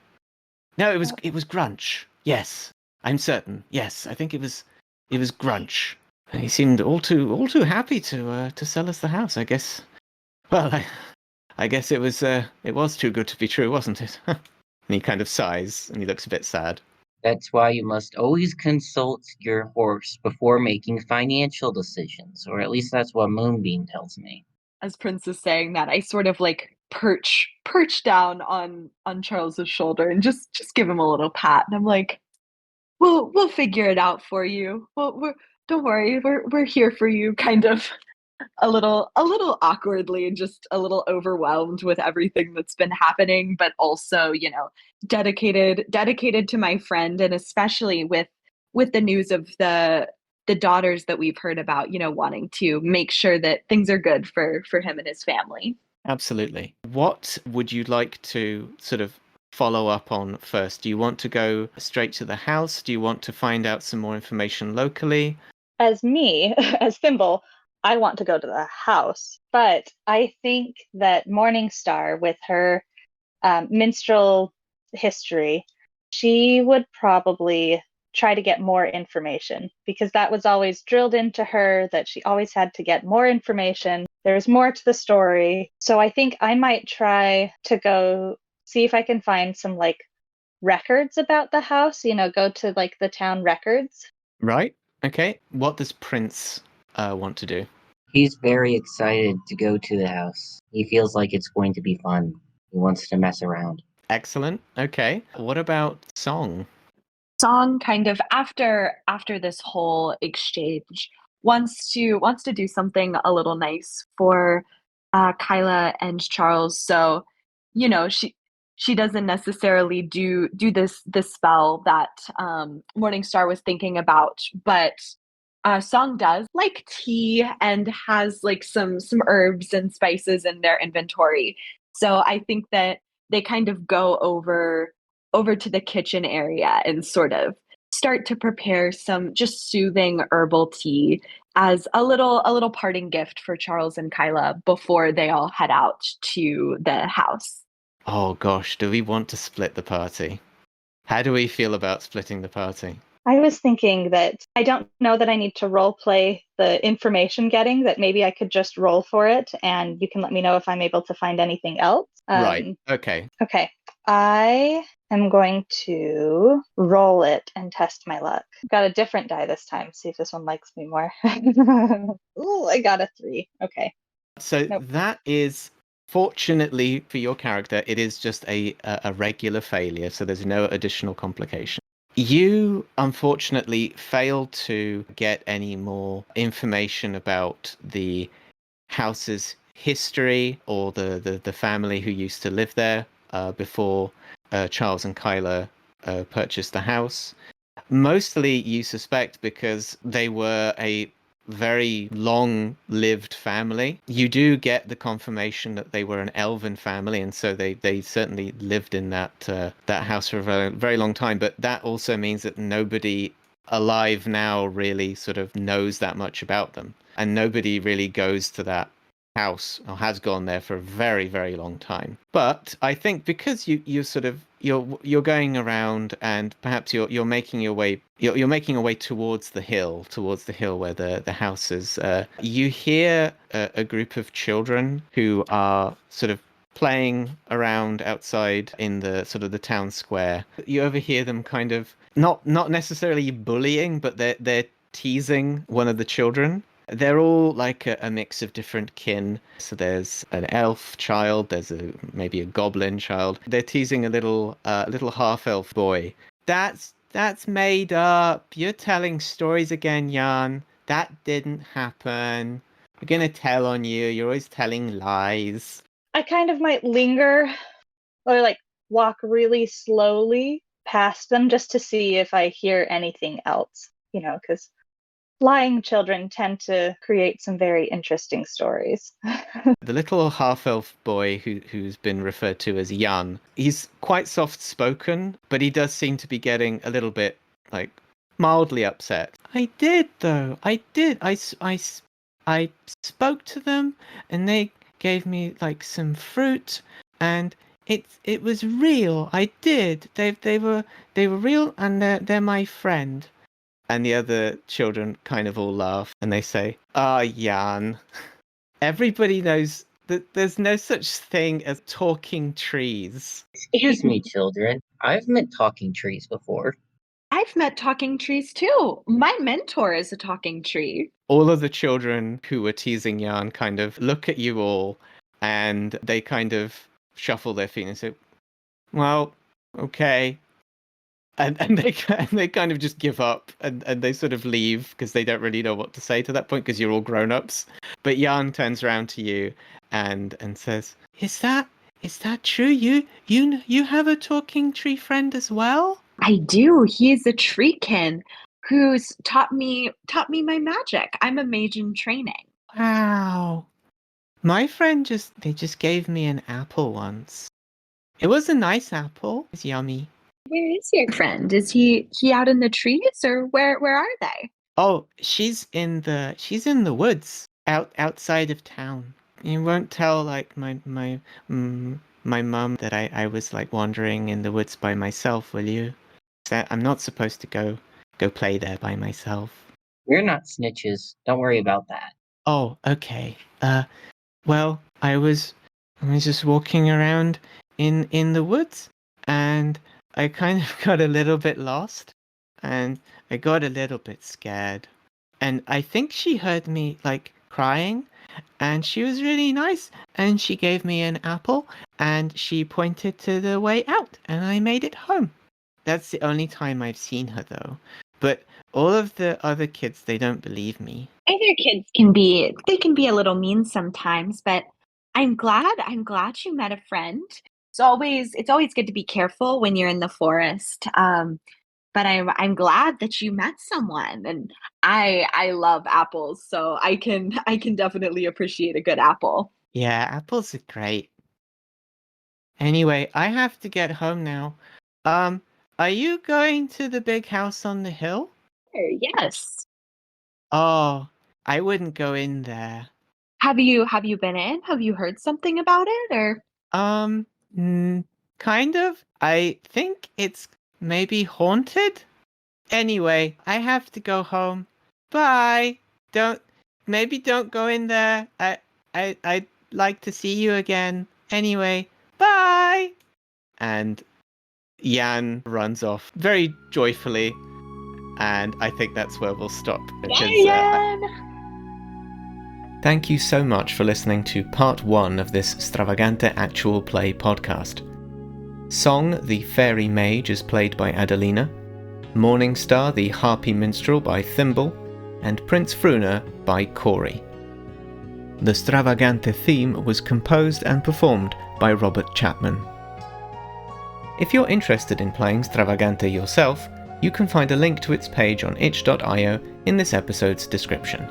no, it was Grunch. Yes, I'm certain. Yes, I think it was Grunch. And he seemed all too happy to sell us the house. I guess. Well, I guess it was too good to be true, wasn't it? And he kind of sighs, and he looks a bit sad. That's why you must always consult your horse before making financial decisions, or at least that's what Moonbeam tells me. As Prince is saying that, I sort of like perch down on Charles's shoulder and just give him a little pat. And I'm like, we'll figure it out for you. We're don't worry, we're here for you. Kind of a little awkwardly and just a little overwhelmed with everything that's been happening, but also, dedicated to my friend, and especially with the news of the daughters that we've heard about, wanting to make sure that things are good for him and his family. Absolutely. What would you like to sort of follow up on first? Do you want to go straight to the house? Do you want to find out some more information locally? As me, as Thimble, I want to go to the house, but I think that Morningstar, with her minstrel history, she would probably try to get more information, because that was always drilled into her, that she always had to get more information. There's more to the story. So I think I might try to go see if I can find some records about the house, go to the town records. Right. Okay. What does Prince want to do? He's very excited to go to the house. He feels like it's going to be fun. He wants to mess around. Excellent. Okay. What about Song? Song, kind of after this whole exchange, wants to do something a little nice for Kyla and Charles. So, she doesn't necessarily do this spell that Morningstar was thinking about, but Song does like tea and has some herbs and spices in their inventory. So I think that they kind of go over to the kitchen area and sort of start to prepare some just soothing herbal tea as a little parting gift for Charles and Kyla before they all head out to the house. Oh gosh, do we want to split the party? How do we feel about splitting the party? I was thinking that I don't know that I need to role play the information getting, that maybe I could just roll for it, and you can let me know if I'm able to find anything else. Right. Okay. Okay. I am going to roll it and test my luck. Got a different die this time. See if this one likes me more. Ooh, I got a 3. Okay. So Nope. that is, fortunately for your character, it is just a regular failure, so there's no additional complication. You unfortunately failed to get any more information about the house's history or the family who used to live there before Charles and Kyla purchased the house. Mostly you suspect because they were a very long-lived family. You do get the confirmation that they were an elven family, and so they certainly lived in that house for a very, very long time. But that also means that nobody alive now really sort of knows that much about them, and nobody really goes to that house or has gone there for a very, very long time. But I think because you're sort of you're going around, and perhaps you're making your way you're making your way towards the hill where the house is. You hear a group of children who are sort of playing around outside in the sort of the town square. You overhear them kind of not necessarily bullying, but they're teasing one of the children. They're all like a mix of different kin. So there's an elf child, there's maybe a goblin child. They're teasing a little half-elf boy. That's made up. You're telling stories again, Jan. That didn't happen. We're gonna tell on you. You're always telling lies. I kind of might linger or walk really slowly past them just to see if I hear anything else, because lying children tend to create some very interesting stories. The little half-elf boy who's been referred to as Jan, he's quite soft-spoken, but he does seem to be getting a little bit, mildly upset. I did, though. I did. I spoke to them, and they gave me, some fruit, and it was real. I did. They were real, and they're my friend. And the other children kind of all laugh, and they say, "Ah, Jan, everybody knows that there's no such thing as talking trees." Excuse me, children. I've met talking trees before. I've met talking trees too. My mentor is a talking tree. All of the children who were teasing Jan kind of look at you all, and they kind of shuffle their feet and say, well, okay. And they kind of just give up and they sort of leave because they don't really know what to say to that point because you're all grown-ups. But Jan turns around to you and says, Is that true? You have a talking tree friend as well? I do. He is a treekin who's taught me my magic. I'm a mage in training. Wow. My friend just gave me an apple once. It was a nice apple. It's yummy. Where is your friend? Is he out in the trees, or where are they? Oh, she's in the woods outside of town. You won't tell like my mum that I was like wandering in the woods by myself, will you? I'm not supposed to go play there by myself. We're not snitches. Don't worry about that. Oh, okay. Well, I was just walking around in the woods, and I kind of got a little bit lost, and I got a little bit scared. And I think she heard me like crying, and she was really nice, and she gave me an apple, and she pointed to the way out, and I made it home. That's the only time I've seen her though. But all of the other kids, they don't believe me. Other kids can be a little mean sometimes, but I'm glad you met a friend. It's always good to be careful when you're in the forest. But I'm glad that you met someone, and I love apples, so I can definitely appreciate a good apple. Yeah, apples are great. Anyway, I have to get home now. Are you going to the big house on the hill? Sure, yes. Oh, I wouldn't go in there. Have you been in? Have you heard something about it, or? Kind of. I think it's maybe haunted. Anyway, I have to go home. Bye. Don't go in there. I'd like to see you again. Anyway, bye. And Jan runs off very joyfully, and I think that's where we'll stop. Yay, Jan! Thank you so much for listening to part 1 of this Stravagante actual play podcast. Song, the fairy mage, is played by Adelina, Morningstar, the harpy minstrel, by Thimble, and Prince Fruner by Corey. The Stravagante theme was composed and performed by Robert Chapman. If you're interested in playing Stravagante yourself, you can find a link to its page on itch.io in this episode's description.